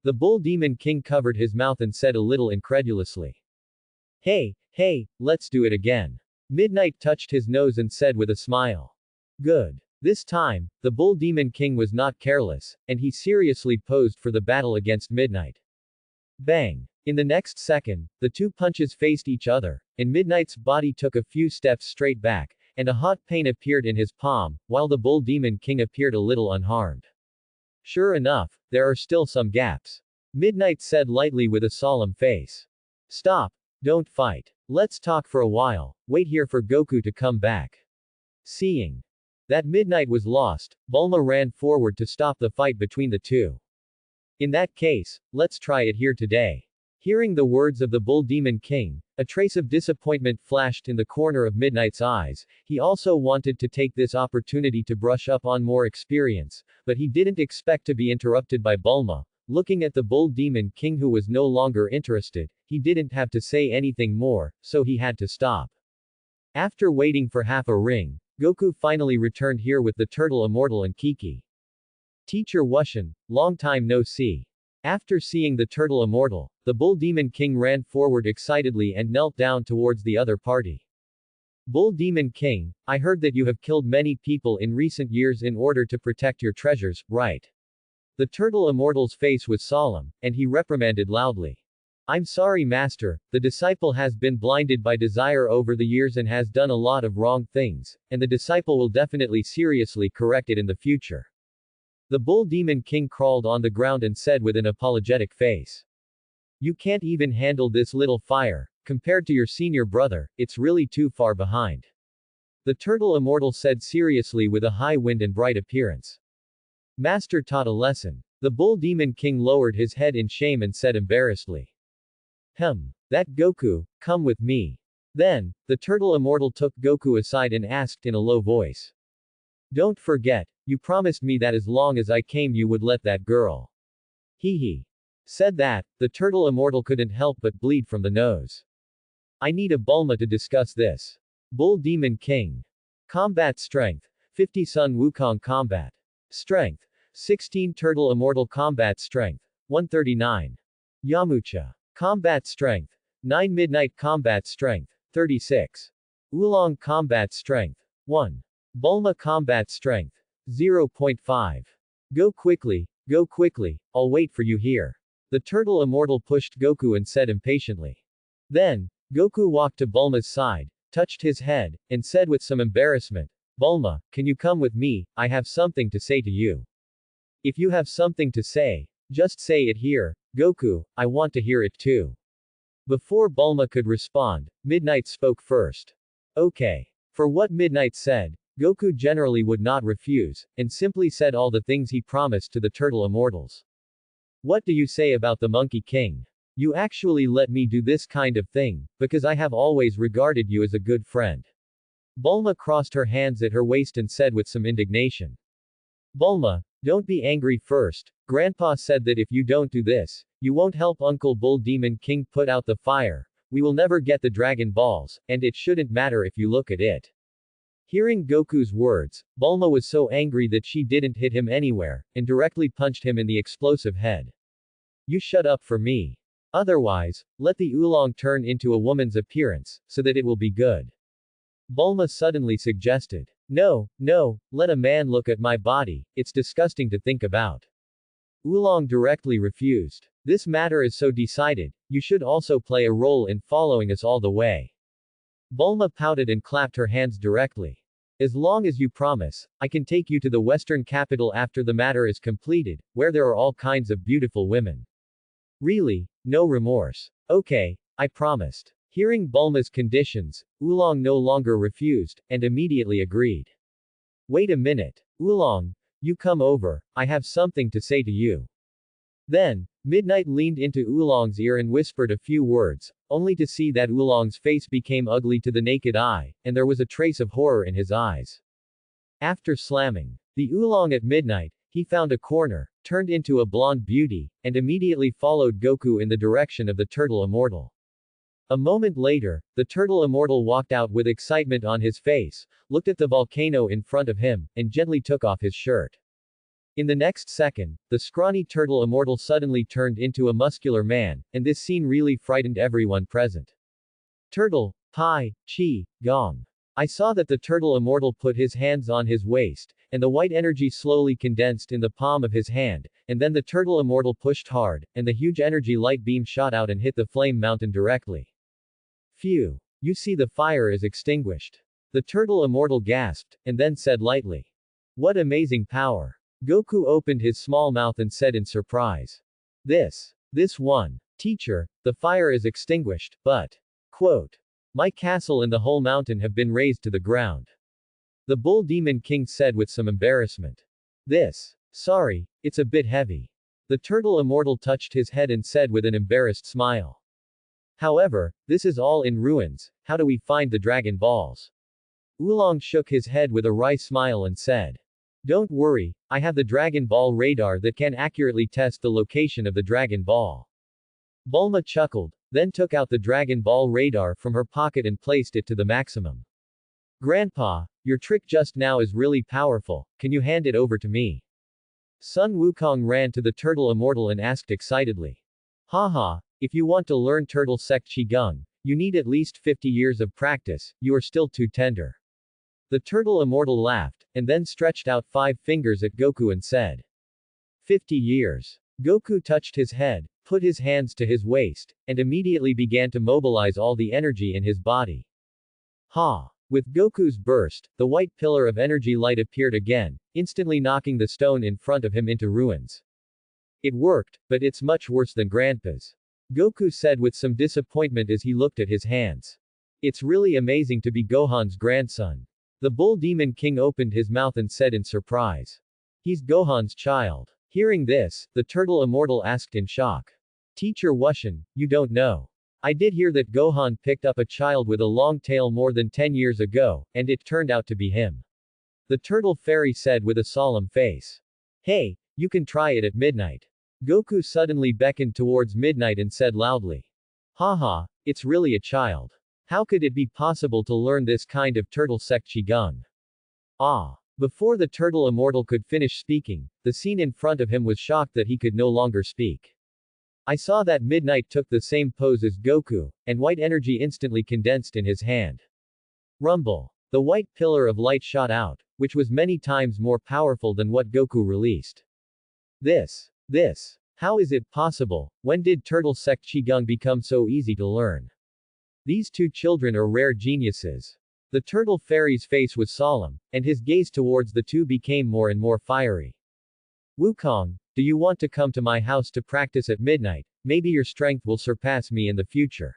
The Bull Demon King covered his mouth and said a little incredulously. Hey, let's do it again. Midnight touched his nose and said with a smile. Good. This time, the Bull Demon King was not careless, and he seriously posed for the battle against Midnight. Bang. In the next second, the two punches faced each other, and Midnight's body took a few steps straight back, and a hot pain appeared in his palm, while the Bull Demon King appeared a little unharmed. Sure enough, there are still some gaps. Midnight said lightly with a solemn face. Stop. Don't fight. Let's talk for a while, wait here for Goku to come back. Seeing that Midnight was lost, Bulma ran forward to stop the fight between the two. In that case, let's try it here today. Hearing the words of the Bull Demon King, a trace of disappointment flashed in the corner of Midnight's eyes. He also wanted to take this opportunity to brush up on more experience, but he didn't expect to be interrupted by Bulma. Looking at the Bull Demon King who was no longer interested, he didn't have to say anything more, so he had to stop. After waiting for half a ring, Goku finally returned here with the Turtle Immortal and Kiki. Teacher Wushan, long time no see. After seeing the Turtle Immortal, the Bull Demon King ran forward excitedly and knelt down towards the other party. Bull Demon King, I heard that you have killed many people in recent years in order to protect your treasures, right? The Turtle Immortal's face was solemn, and he reprimanded loudly. I'm sorry master, the disciple has been blinded by desire over the years and has done a lot of wrong things, and the disciple will definitely seriously correct it in the future. The Bull Demon King crawled on the ground and said with an apologetic face. You can't even handle this little fire, compared to your senior brother, it's really too far behind. The Turtle Immortal said seriously with a high wind and bright appearance. Master taught a lesson. The Bull Demon King lowered his head in shame and said embarrassedly. That Goku, come with me. Then, the Turtle Immortal took Goku aside and asked in a low voice. Don't forget, you promised me that as long as I came you would let that girl. He said that, the Turtle Immortal couldn't help but bleed from the nose. I need a Bulma to discuss this. Bull Demon King. Combat Strength. 50 Sun Wukong Combat. Strength. 16 Turtle Immortal Combat Strength. 139. Yamcha. Combat Strength. 9 Midnight Combat Strength. 36. Oolong Combat Strength. 1. Bulma Combat Strength. 0.5. Go quickly, I'll wait for you here. The Turtle Immortal pushed Goku and said impatiently. Then, Goku walked to Bulma's side, touched his head, and said with some embarrassment, Bulma, can you come with me, I have something to say to you. If you have something to say, just say it here, Goku, I want to hear it too. Before Bulma could respond, Midnight spoke first. Okay. For what Midnight said, Goku generally would not refuse, and simply said all the things he promised to the Turtle Immortals. What do you say about the Monkey King? You actually let me do this kind of thing, because I have always regarded you as a good friend. Bulma crossed her hands at her waist and said with some indignation. Bulma, don't be angry first. Grandpa said that if you don't do this, you won't help Uncle Bull Demon King put out the fire. We will never get the Dragon Balls, and it shouldn't matter if you look at it. Hearing Goku's words, Bulma was so angry that she didn't hit him anywhere, and directly punched him in the explosive head. You shut up for me. Otherwise, let the oolong turn into a woman's appearance, so that it will be good. Bulma suddenly suggested. No, no, let a man look at my body, it's disgusting to think about. Oolong directly refused. This matter is so decided, you should also play a role in following us all the way. Bulma pouted and clapped her hands directly. As long as you promise, I can take you to the western capital after the matter is completed, where there are all kinds of beautiful women. Really, no remorse. Okay, I promised. Hearing Bulma's conditions, Oolong no longer refused, and immediately agreed. Wait a minute. Oolong, you come over, I have something to say to you. Then, Midnight leaned into Oolong's ear and whispered a few words, only to see that Oolong's face became ugly to the naked eye, and there was a trace of horror in his eyes. After slamming the Oolong at midnight, he found a corner, turned into a blonde beauty, and immediately followed Goku in the direction of the Turtle Immortal. A moment later, the Turtle Immortal walked out with excitement on his face, looked at the volcano in front of him, and gently took off his shirt. In the next second, the scrawny Turtle Immortal suddenly turned into a muscular man, and this scene really frightened everyone present. Turtle, Pai, Chi, Gong. I saw that the Turtle Immortal put his hands on his waist, and the white energy slowly condensed in the palm of his hand, and then the Turtle Immortal pushed hard, and the huge energy light beam shot out and hit the flame mountain directly. Phew. You see, the fire is extinguished. The Turtle Immortal gasped, and then said lightly. What amazing power. Goku opened his small mouth and said in surprise. This one. Teacher, the fire is extinguished, but. Quote. My castle and the whole mountain have been razed to the ground. The Bull Demon King said with some embarrassment. Sorry, it's a bit heavy. The Turtle Immortal touched his head and said with an embarrassed smile. However, this is all in ruins, how do we find the Dragon Balls? Oolong shook his head with a wry smile and said. Don't worry, I have the Dragon Ball radar that can accurately test the location of the Dragon Ball. Bulma chuckled, then took out the Dragon Ball radar from her pocket and placed it to the maximum. Grandpa, your trick just now is really powerful, can you hand it over to me? Sun Wukong ran to the Turtle Immortal and asked excitedly. Haha, if you want to learn Turtle Sect Qigong, you need at least 50 years of practice, you are still too tender. The Turtle Immortal laughed, and then stretched out 5 fingers at Goku and said. 50 years. Goku touched his head, put his hands to his waist, and immediately began to mobilize all the energy in his body. Ha! With Goku's burst, the white pillar of energy light appeared again, instantly knocking the stone in front of him into ruins. It worked, but it's much worse than Grandpa's. Goku said with some disappointment as he looked at his hands. It's really amazing to be Gohan's grandson. The Bull Demon King opened his mouth and said in surprise. He's Gohan's child. Hearing this, the Turtle Immortal asked in shock. Teacher Wushan, you don't know. I did hear that Gohan picked up a child with a long tail more than 10 years ago, and it turned out to be him. The Turtle Fairy said with a solemn face. Hey, you can try it at midnight. Goku suddenly beckoned towards midnight and said loudly. Haha, it's really a child. How could it be possible to learn this kind of Turtle Sect Qigong? Ah! Before the Turtle Immortal could finish speaking, the scene in front of him was shocked that he could no longer speak. I saw that Midnight took the same pose as Goku, and white energy instantly condensed in his hand. Rumble. The white pillar of light shot out, which was many times more powerful than what Goku released. How is it possible? When did Turtle Sect Qigong become so easy to learn? These two children are rare geniuses. The Turtle Fairy's face was solemn, and his gaze towards the two became more and more fiery. Wukong, do you want to come to my house to practice at midnight? Maybe your strength will surpass me in the future.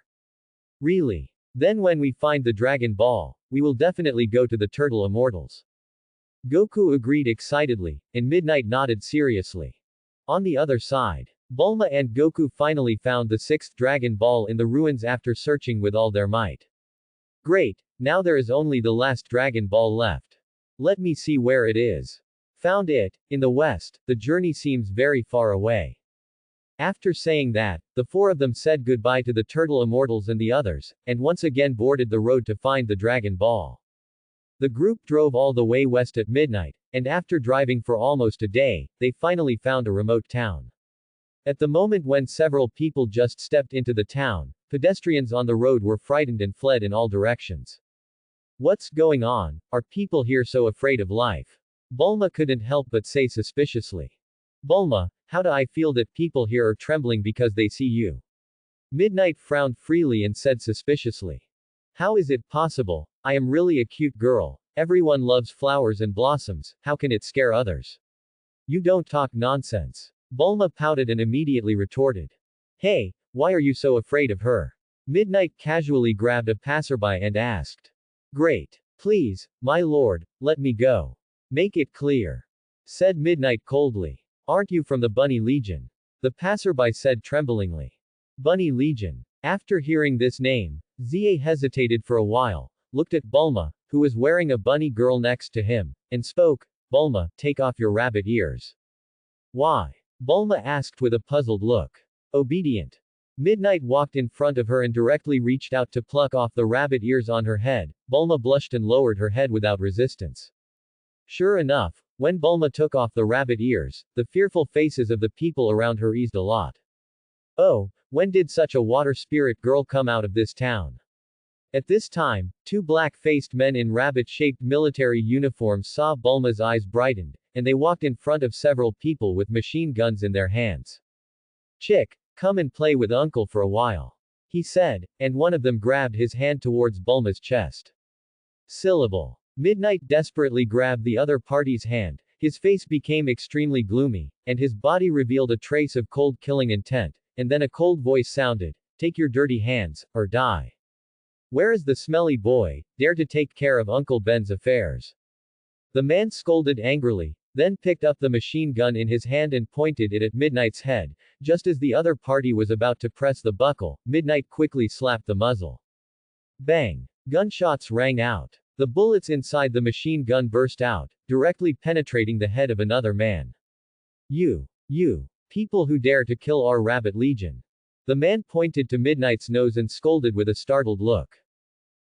Really? Then when we find the Dragon Ball, we will definitely go to the Turtle Immortals. Goku agreed excitedly, and Midnight nodded seriously. On the other side, Bulma and Goku finally found the 6th Dragon Ball in the ruins after searching with all their might. Great, Now there is only the last Dragon Ball left. Let me see where it is. Found it, in the west, the journey seems very far away. After saying that, the four of them said goodbye to the turtle immortals and the others, and once again boarded the road to find the Dragon Ball. The group drove all the way west at midnight, and after driving for almost a day, they finally found a remote town. At the moment when several people just stepped into the town, pedestrians on the road were frightened and fled in all directions. What's going on? Are people here so afraid of life? Bulma couldn't help but say suspiciously. Bulma, how do I feel that people here are trembling because they see you? Midnight frowned freely and said suspiciously. How is it possible? I am really a cute girl. Everyone loves flowers and blossoms, how can it scare others? You don't talk nonsense. Bulma pouted and immediately retorted. Hey, why are you so afraid of her? Midnight casually grabbed a passerby and asked. Great. Please, my lord, let me go. Make it clear. Said Midnight coldly. Aren't you from the Bunny Legion? The passerby said tremblingly. Bunny Legion. After hearing this name, Zie hesitated for a while, looked at Bulma, who was wearing a bunny girl next to him, and spoke. Bulma, take off your rabbit ears. Why? Bulma asked with a puzzled look. Obedient. Midnight walked in front of her and directly reached out to pluck off the rabbit ears on her head. Bulma blushed and lowered her head without resistance. Sure enough, when Bulma took off the rabbit ears, the fearful faces of the people around her eased a lot. Oh, when did such a water spirit girl come out of this town? At this time, two black-faced men in rabbit-shaped military uniforms saw Bulma's eyes brightened, and they walked in front of several people with machine guns in their hands. Chick, come and play with Uncle for a while. He said, and one of them grabbed his hand towards Bulma's chest. Syllable. Midnight desperately grabbed the other party's hand, his face became extremely gloomy, and his body revealed a trace of cold killing intent, and then a cold voice sounded, take your dirty hands, or die. Where is the smelly boy, dare to take care of Uncle Ben's affairs? The man scolded angrily, then picked up the machine gun in his hand and pointed it at Midnight's head. Just as the other party was about to press the buckle, Midnight quickly slapped the muzzle. Bang! Gunshots rang out. The bullets inside the machine gun burst out, directly penetrating the head of another man. You people who dare to kill our Rabbit Legion. The man pointed to Midnight's nose and scolded with a startled look.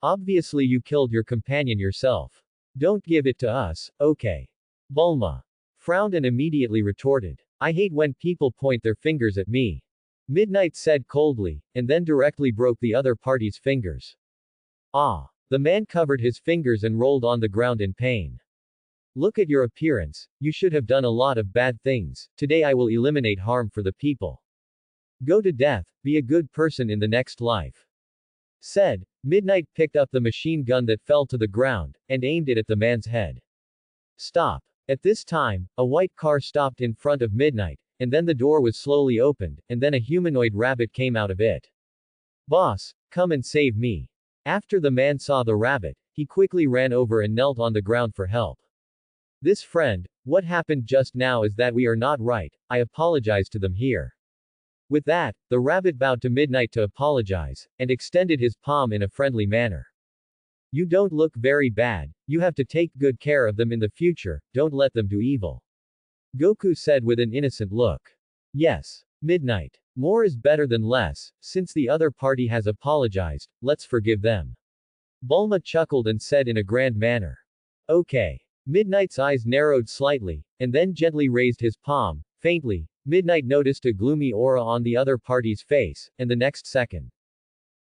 Obviously you killed your companion yourself. Don't give it to us, okay? Bulma frowned and immediately retorted. I hate when people point their fingers at me. Midnight said coldly, and then directly broke the other party's fingers. Ah! The man covered his fingers and rolled on the ground in pain. Look at your appearance, you should have done a lot of bad things. Today I will eliminate harm for the people. Go to death, be a good person in the next life. Said, Midnight picked up the machine gun that fell to the ground, and aimed it at the man's head. Stop. At this time, a white car stopped in front of Midnight, and then the door was slowly opened, and then a humanoid rabbit came out of it. Boss, come and save me. After the man saw the rabbit, he quickly ran over and knelt on the ground for help. This friend, what happened just now is that we are not right, I apologize to them here. With that, the rabbit bowed to Midnight to apologize, and extended his palm in a friendly manner. You don't look very bad, you have to take good care of them in the future, don't let them do evil. Goku said with an innocent look. Yes. Midnight. More is better than less, since the other party has apologized, let's forgive them. Bulma chuckled and said in a grand manner. Okay. Midnight's eyes narrowed slightly, and then gently raised his palm, faintly. Midnight noticed a gloomy aura on the other party's face, and the next second.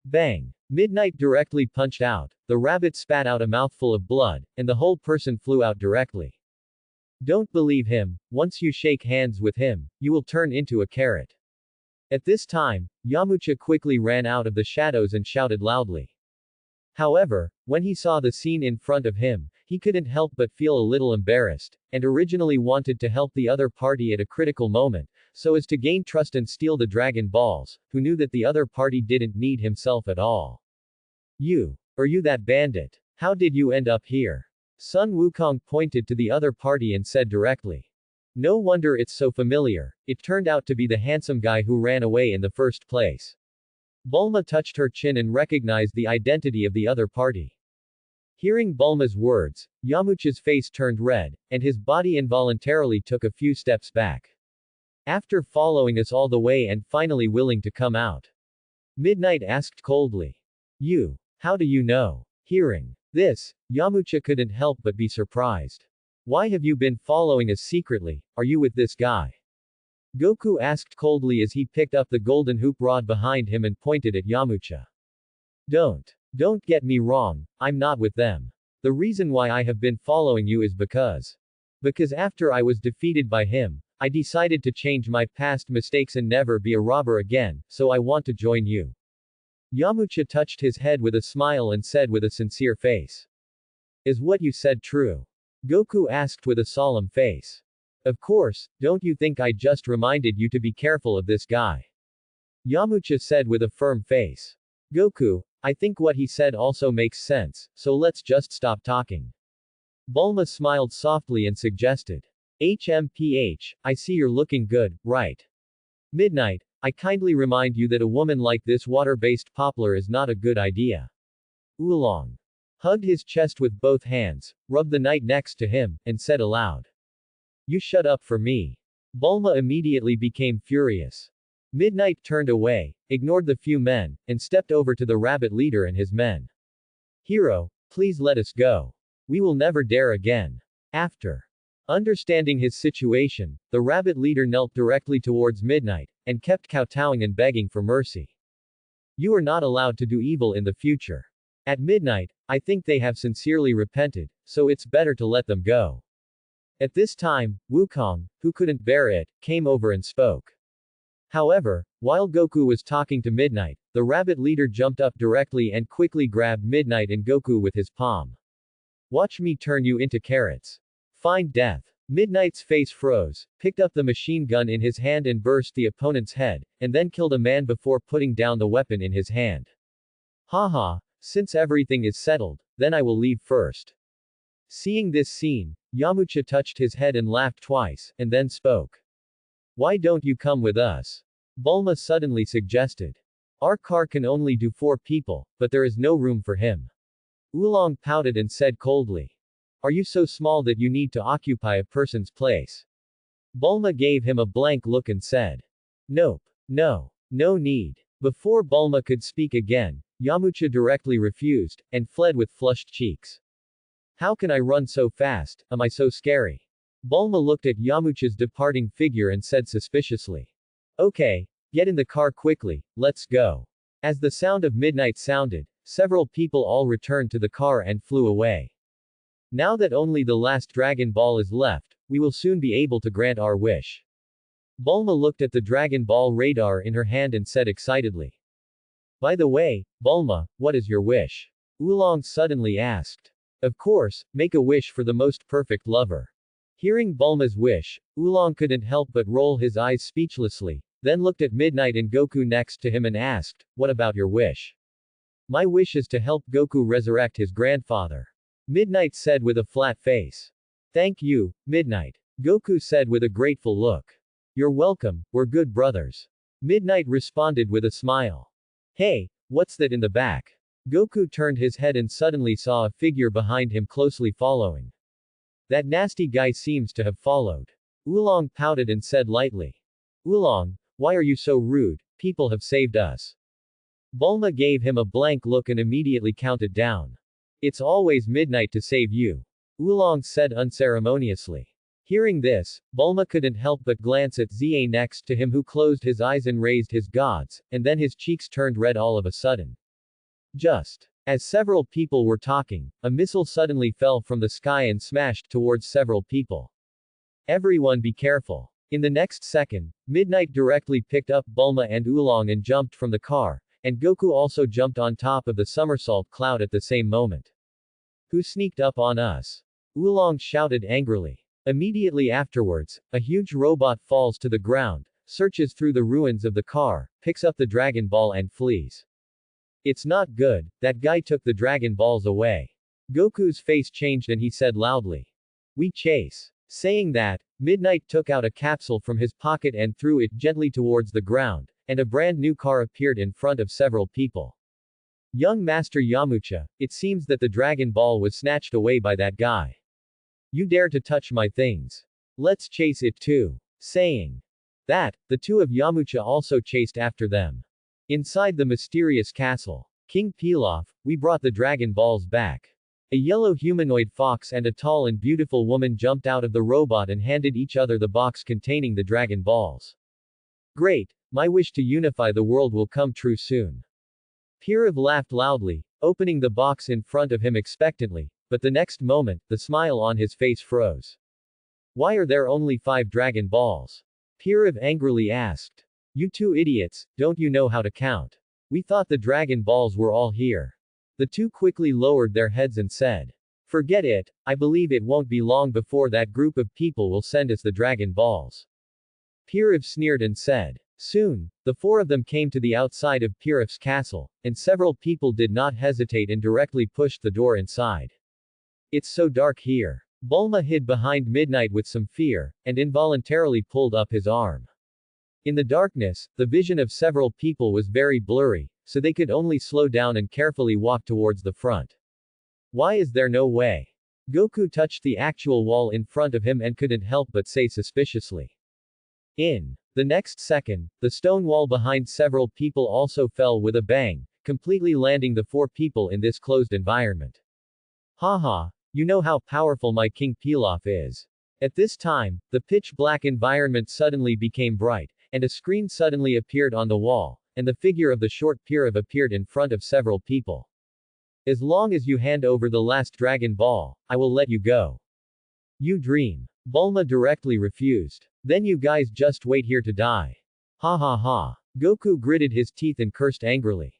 Bang! Midnight directly punched out, the rabbit spat out a mouthful of blood, and the whole person flew out directly. Don't believe him, once you shake hands with him, you will turn into a carrot. At this time, Yamcha quickly ran out of the shadows and shouted loudly. However, when he saw the scene in front of him, he couldn't help but feel a little embarrassed, and originally wanted to help the other party at a critical moment, so as to gain trust and steal the Dragon Balls, who knew that the other party didn't need himself at all. You that bandit? How did you end up here? Sun Wukong pointed to the other party and said directly. No wonder it's so familiar, it turned out to be the handsome guy who ran away in the first place. Bulma touched her chin and recognized the identity of the other party. Hearing Bulma's words, Yamauchi's face turned red, and his body involuntarily took a few steps back. After following us all the way and finally willing to come out? Midnight asked coldly. How do you know? Hearing this, Yamauchi couldn't help but be surprised. Why have you been following us secretly? Are you with this guy? Goku asked coldly as he picked up the golden hoop rod behind him and pointed at Yamauchi. Don't get me wrong, I'm not with them. The reason why I have been following you is because after I was defeated by him, I decided to change my past mistakes and never be a robber again, so I want to join you. Yamauchi touched his head with a smile and said with a sincere face. Is what you said true? Goku asked with a solemn face. Of course, don't you think I just reminded you to be careful of this guy? Yamauchi said with a firm face. Goku, I think what he said also makes sense, so let's just stop talking. Bulma smiled softly and suggested. HMPH, I see you're looking good, right? Midnight, I kindly remind you that a woman like this water-based poplar is not a good idea. Oolong hugged his chest with both hands, rubbed the knight next to him, and said aloud. You shut up for me. Bulma immediately became furious. Midnight turned away, ignored the few men, and stepped over to the rabbit leader and his men. Hero, please let us go. We will never dare again. After understanding his situation, the rabbit leader knelt directly towards Midnight, and kept kowtowing and begging for mercy. You are not allowed to do evil in the future. At midnight, I think they have sincerely repented, so it's better to let them go. At this time, Wukong, who couldn't bear it, came over and spoke. However, while Goku was talking to Midnight, the rabbit leader jumped up directly and quickly grabbed Midnight and Goku with his palm. Watch me turn you into carrots. Find death. Midnight's face froze, picked up the machine gun in his hand and burst the opponent's head, and then killed a man before putting down the weapon in his hand. Haha, since everything is settled, then I will leave first. Seeing this scene, Yamauchi touched his head and laughed twice, and then spoke. Why don't you come with us? Bulma suddenly suggested. Our car can only do 4 people, but there is no room for him. Oolong pouted and said coldly. Are you so small that you need to occupy a person's place? Bulma gave him a blank look and said. Nope. No need. Before Bulma could speak again, Yamauchi directly refused, and fled with flushed cheeks. How can I run so fast, am I so scary? Bulma looked at Yamauchi's departing figure and said suspiciously. Okay, get in the car quickly, let's go. As the sound of midnight sounded, several people all returned to the car and flew away. Now that only the last Dragon Ball is left, we will soon be able to grant our wish. Bulma looked at the Dragon Ball radar in her hand and said excitedly. By the way, Bulma, what is your wish? Oolong suddenly asked. Of course, make a wish for the most perfect lover. Hearing Bulma's wish, Oolong couldn't help but roll his eyes speechlessly, then looked at Midnight and Goku next to him and asked, what about your wish? My wish is to help Goku resurrect his grandfather. Midnight said with a flat face. Thank you, Midnight. Goku said with a grateful look. You're welcome, we're good brothers. Midnight responded with a smile. Hey, what's that in the back? Goku turned his head and suddenly saw a figure behind him closely following. That nasty guy seems to have followed. Oolong pouted and said lightly. Oolong, why are you so rude? People have saved us. Bulma gave him a blank look and immediately counted down. It's always midnight to save you. Oolong said unceremoniously. Hearing this, Bulma couldn't help but glance at Za next to him, who closed his eyes and raised his gods, and then his cheeks turned red all of a sudden. Just as several people were talking, a missile suddenly fell from the sky and smashed towards several people. Everyone be careful. In the next second, Midnight directly picked up Bulma and Oolong and jumped from the car, and Goku also jumped on top of the somersault cloud at the same moment. Who sneaked up on us? Oolong shouted angrily. Immediately afterwards, a huge robot falls to the ground, searches through the ruins of the car, picks up the Dragon Ball and flees. It's not good, that guy took the Dragon Balls away. Goku's face changed and he said loudly. We chase. Saying that, Midnight took out a capsule from his pocket and threw it gently towards the ground, and a brand new car appeared in front of several people. Young Master Yamaucha, it seems that the Dragon Ball was snatched away by that guy. You dare to touch my things. Let's chase it too. Saying that, the two of Yamaucha also chased after them. Inside the mysterious castle, King Pilaf, we brought the Dragon Balls back. A yellow humanoid fox and a tall and beautiful woman jumped out of the robot and handed each other the box containing the Dragon Balls. Great, my wish to unify the world will come true soon. Pirav laughed loudly, opening the box in front of him expectantly, but the next moment, the smile on his face froze. Why are there only 5 Dragon Balls? Pirav angrily asked. You two idiots, don't you know how to count? We thought the Dragon Balls were all here. The two quickly lowered their heads and said. Forget it, I believe it won't be long before that group of people will send us the Dragon Balls. Pirav sneered and said. Soon, the 4 of them came to the outside of Pirav's castle, and several people did not hesitate and directly pushed the door inside. It's so dark here. Bulma hid behind Midnight with some fear, and involuntarily pulled up his arm. In the darkness, the vision of several people was very blurry, so they could only slow down and carefully walk towards the front. Why is there no way? Goku touched the actual wall in front of him and couldn't help but say suspiciously. In the next second, the stone wall behind several people also fell with a bang, completely landing the 4 people in this closed environment. Haha, you know how powerful my King Pilaf is. At this time, the pitch-black environment suddenly became bright, and a screen suddenly appeared on the wall, and the figure of the short Pirav appeared in front of several people. As long as you hand over the last Dragon Ball, I will let you go. You dream. Bulma directly refused. Then you guys just wait here to die. Ha ha ha. Goku gritted his teeth and cursed angrily.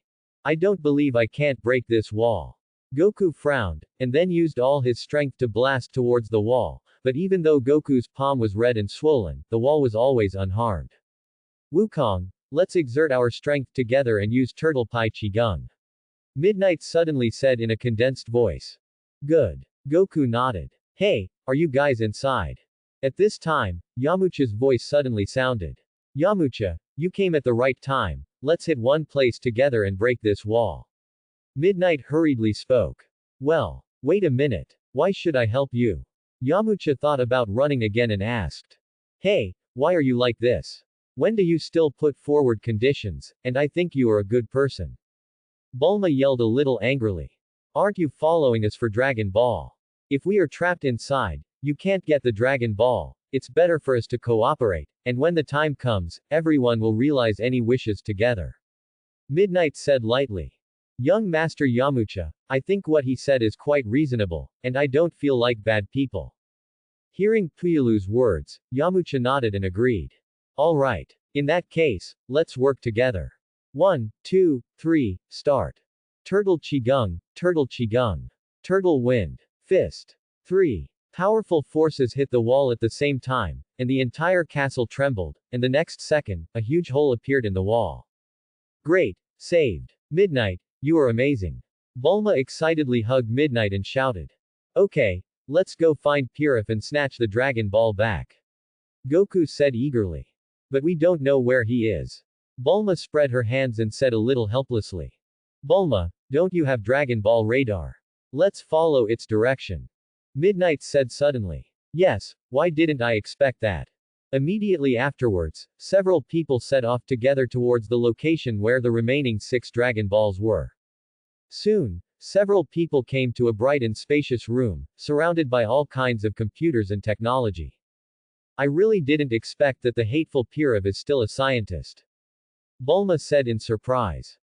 I don't believe I can't break this wall. Goku frowned, and then used all his strength to blast towards the wall, but even though Goku's palm was red and swollen, the wall was always unharmed. Wukong, let's exert our strength together and use Turtle Pie Qigong. Midnight suddenly said in a condensed voice. Good. Goku nodded. Hey, are you guys inside? At this time, Yamaucha's voice suddenly sounded. Yamaucha, you came at the right time, let's hit one place together and break this wall. Midnight hurriedly spoke. Well, wait a minute, why should I help you? Yamaucha thought about running again and asked. Hey, why are you like this? When do you still put forward conditions, and I think you are a good person? Bulma yelled a little angrily. Aren't you following us for Dragon Ball? If we are trapped inside, you can't get the Dragon Ball, it's better for us to cooperate, and when the time comes, everyone will realize any wishes together. Midnight said lightly. Young Master Yamaucha, I think what he said is quite reasonable, and I don't feel like bad people. Hearing Puyulu's words, Yamaucha nodded and agreed. Alright. In that case, let's work together. 1, 2, 3, start. Turtle Qigong, Turtle Qigong. Turtle Wind. Fist. 3. Powerful forces hit the wall at the same time, and the entire castle trembled, and the next second, a huge hole appeared in the wall. Great! Saved! Midnight, you are amazing! Bulma excitedly hugged Midnight and shouted. Okay, let's go find Piraf and snatch the Dragon Ball back. Goku said eagerly. But we don't know where he is. Bulma spread her hands and said a little helplessly. Bulma, don't you have Dragon Ball radar? Let's follow its direction. Midnight said suddenly. Yes, why didn't I expect that? Immediately afterwards, several people set off together towards the location where the remaining 6 Dragon Balls were. Soon, several people came to a bright and spacious room, surrounded by all kinds of computers and technology. I really didn't expect that the hateful Pirav is still a scientist. Bulma said in surprise.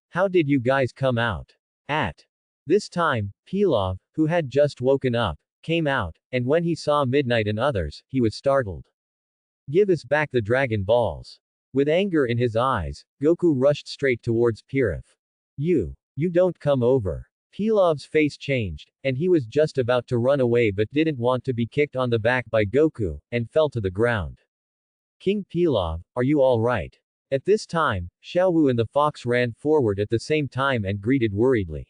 How did you guys come out? At this time, Pilaf, who had just woken up, came out, and when he saw Midnight and others, he was startled. Give us back the Dragon Balls. With anger in his eyes, Goku rushed straight towards Piraf. You don't come over. Pilaf's face changed, and he was just about to run away but didn't want to be kicked on the back by Goku, and fell to the ground. King Pilaf, are you alright? At this time, Xiaowu and the fox ran forward at the same time and greeted worriedly.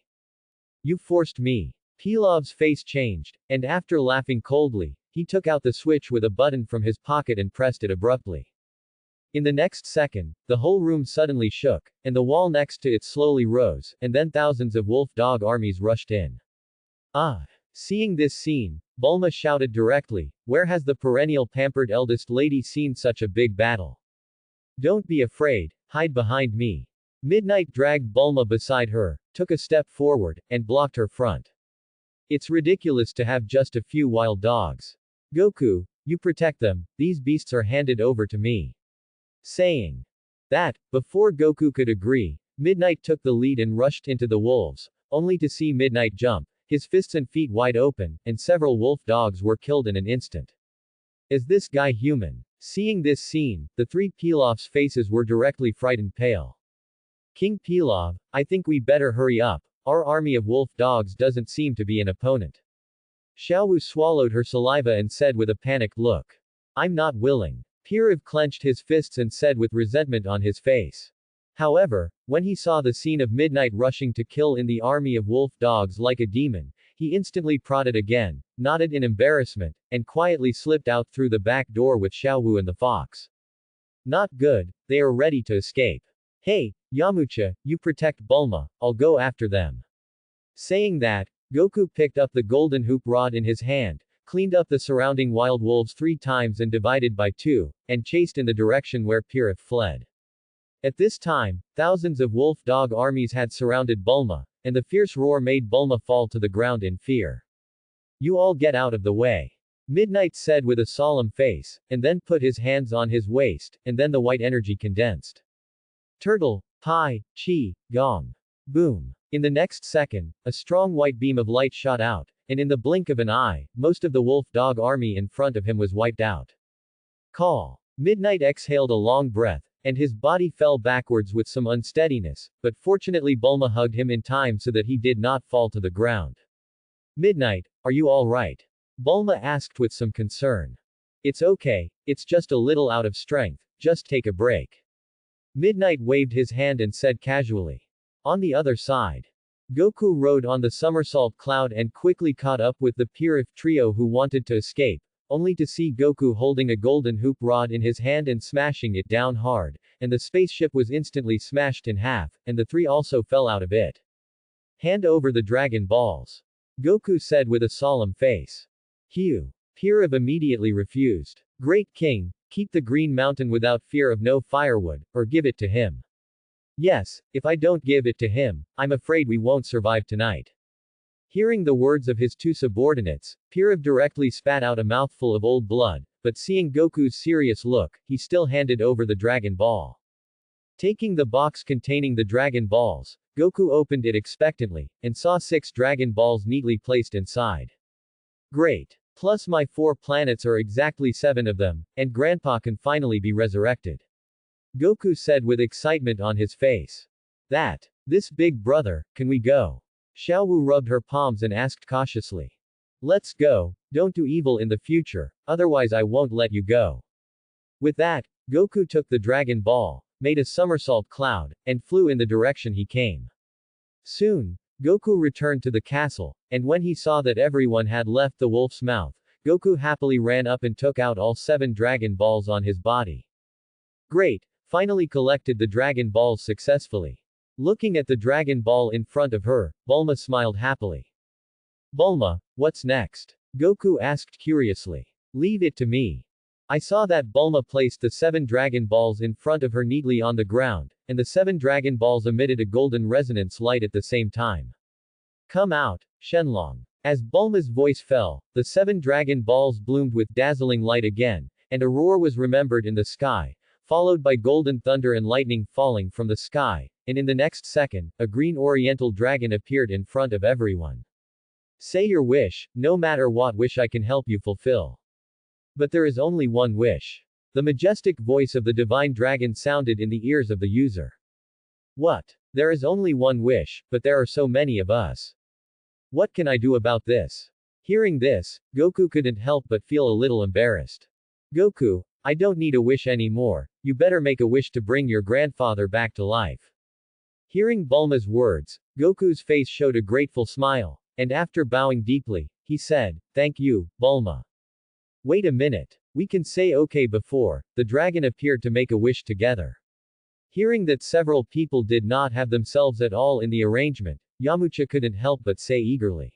You forced me. Pilaf's face changed, and after laughing coldly, he took out the switch with a button from his pocket and pressed it abruptly. In the next second, the whole room suddenly shook, and the wall next to it slowly rose, and then thousands of wolf dog armies rushed in. Ah! Seeing this scene, Bulma shouted directly, "Where has the perennial pampered eldest lady seen such a big battle? Don't be afraid, hide behind me." Midnight dragged Bulma beside her, took a step forward, and blocked her front. "It's ridiculous to have just a few wild dogs. Goku, you protect them, these beasts are handed over to me." Saying that, before Goku could agree, Midnight took the lead and rushed into the wolves, only to see Midnight jump, his fists and feet wide open, and several wolf dogs were killed in an instant. Is this guy human? Seeing this scene, the three Pilaf's faces were directly frightened pale. "King Pilaf, I think we better hurry up, our army of wolf dogs doesn't seem to be an opponent." Xiaowu swallowed her saliva and said with a panicked look. "I'm not willing." Pilaf clenched his fists and said with resentment on his face. However, when he saw the scene of Midnight rushing to kill in the army of wolf dogs like a demon, he instantly prodded again, nodded in embarrassment, and quietly slipped out through the back door with Xiaowu and the fox. "Not good, they are ready to escape. Hey, Yamcha, you protect Bulma, I'll go after them." Saying that, Goku picked up the golden hoop rod in his hand, cleaned up the surrounding wild wolves 3 times and divided by 2, and chased in the direction where Pilaf fled. At this time, thousands of wolf dog armies had surrounded Bulma, and the fierce roar made Bulma fall to the ground in fear. "You all get out of the way," Midnight said with a solemn face, and then put his hands on his waist, and then the white energy condensed. Turtle, Pi, Chi, Gong. Boom. In the next second, a strong white beam of light shot out, and in the blink of an eye, most of the wolf dog army in front of him was wiped out. Call. Midnight exhaled a long breath, and his body fell backwards with some unsteadiness, but fortunately Bulma hugged him in time so that he did not fall to the ground. "Midnight, are you all right?" Bulma asked with some concern. "It's okay, it's just a little out of strength, just take a break." Midnight waved his hand and said casually. On the other side, Goku rode on the somersault cloud and quickly caught up with the Pilaf trio who wanted to escape, only to see Goku holding a golden hoop rod in his hand and smashing it down hard, and the spaceship was instantly smashed in half, and the 3 also fell out of it. "Hand over the Dragon Balls," Goku said with a solemn face. Hugh. Pilaf immediately refused. "Great King, keep the Green Mountain without fear of no firewood, or give it to him." "Yes, if I don't give it to him, I'm afraid we won't survive tonight." Hearing the words of his 2 subordinates, Pilaf directly spat out a mouthful of old blood, but seeing Goku's serious look, he still handed over the Dragon Ball. Taking the box containing the Dragon Balls, Goku opened it expectantly, and saw 6 Dragon Balls neatly placed inside. "Great. Plus my 4 planets are exactly 7 of them, and Grandpa can finally be resurrected," Goku said with excitement on his face. This big brother, can we go?" Xiaowu rubbed her palms and asked cautiously. "Let's go, don't do evil in the future, otherwise I won't let you go." With that, Goku took the Dragon Ball, made a somersault cloud, and flew in the direction he came. Soon, Goku returned to the castle, and when he saw that everyone had left the wolf's mouth, Goku happily ran up and took out all 7 Dragon Balls on his body. Great! Finally collected the Dragon Balls successfully. Looking at the Dragon Ball in front of her, Bulma smiled happily. "Bulma, what's next?" Goku asked curiously. "Leave it to me." I saw that Bulma placed the 7 Dragon Balls in front of her neatly on the ground, and the 7 Dragon Balls emitted a golden resonance light at the same time. "Come out, Shenlong." As Bulma's voice fell, the 7 Dragon Balls bloomed with dazzling light again, and a roar was remembered in the sky, followed by golden thunder and lightning falling from the sky, and in the next second, a green oriental dragon appeared in front of everyone. "Say your wish, no matter what wish I can help you fulfill." "But there is only one wish." The majestic voice of the divine dragon sounded in the ears of the user. "What? There is only one wish, but there are so many of us. What can I do about this?" Hearing this, Goku couldn't help but feel a little embarrassed. "Goku, I don't need a wish anymore, you better make a wish to bring your grandfather back to life." Hearing Bulma's words, Goku's face showed a grateful smile, and after bowing deeply, he said, "Thank you, Bulma." "Wait a minute. We can say okay before. The dragon appeared to make a wish together. Hearing that several people did not have themselves at all in the arrangement, Yamucha couldn't help but say eagerly.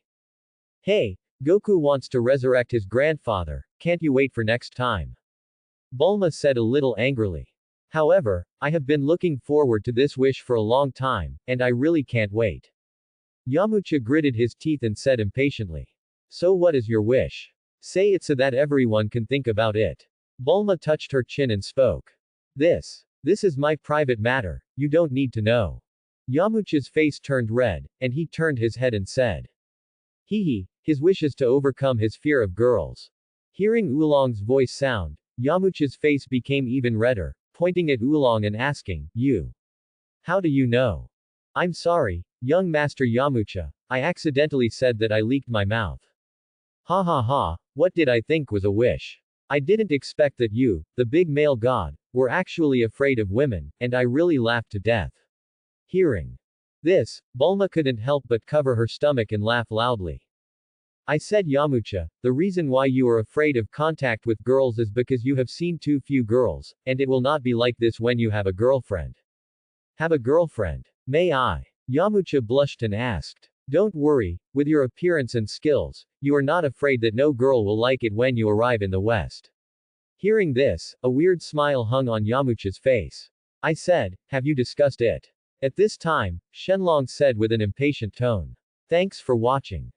Hey, Goku wants to resurrect his grandfather, can't you wait for next time? Bulma said a little angrily. However, I have been looking forward to this wish for a long time, and I really can't wait. Yamucha gritted his teeth and said impatiently. So what is your wish? Say it so that everyone can think about it. Bulma touched her chin and spoke. This is my private matter, you don't need to know. Yamucha's face turned red, and he turned his head and said. His wish is to overcome his fear of girls. Hearing Oolong's voice sound, Yamucha's face became even redder, pointing at Oolong and asking, You. How do you know? I'm sorry, young Master Yamucha, I accidentally said that I leaked my mouth. Ha ha ha, what did I think was a wish? I didn't expect that you, the big male god, were actually afraid of women, and I really laughed to death. Hearing this, Bulma couldn't help but cover her stomach and laugh loudly. I said Yamucha, the reason why you are afraid of contact with girls is because you have seen too few girls, and it will not be like this when you have a girlfriend. Have a girlfriend? May I? Yamucha blushed and asked. Don't worry, with your appearance and skills, you are not afraid that no girl will like it when you arrive in the West. Hearing this, a weird smile hung on Yamucha's face. I said, have you discussed it? At this time, Shenlong said with an impatient tone. Thanks for watching.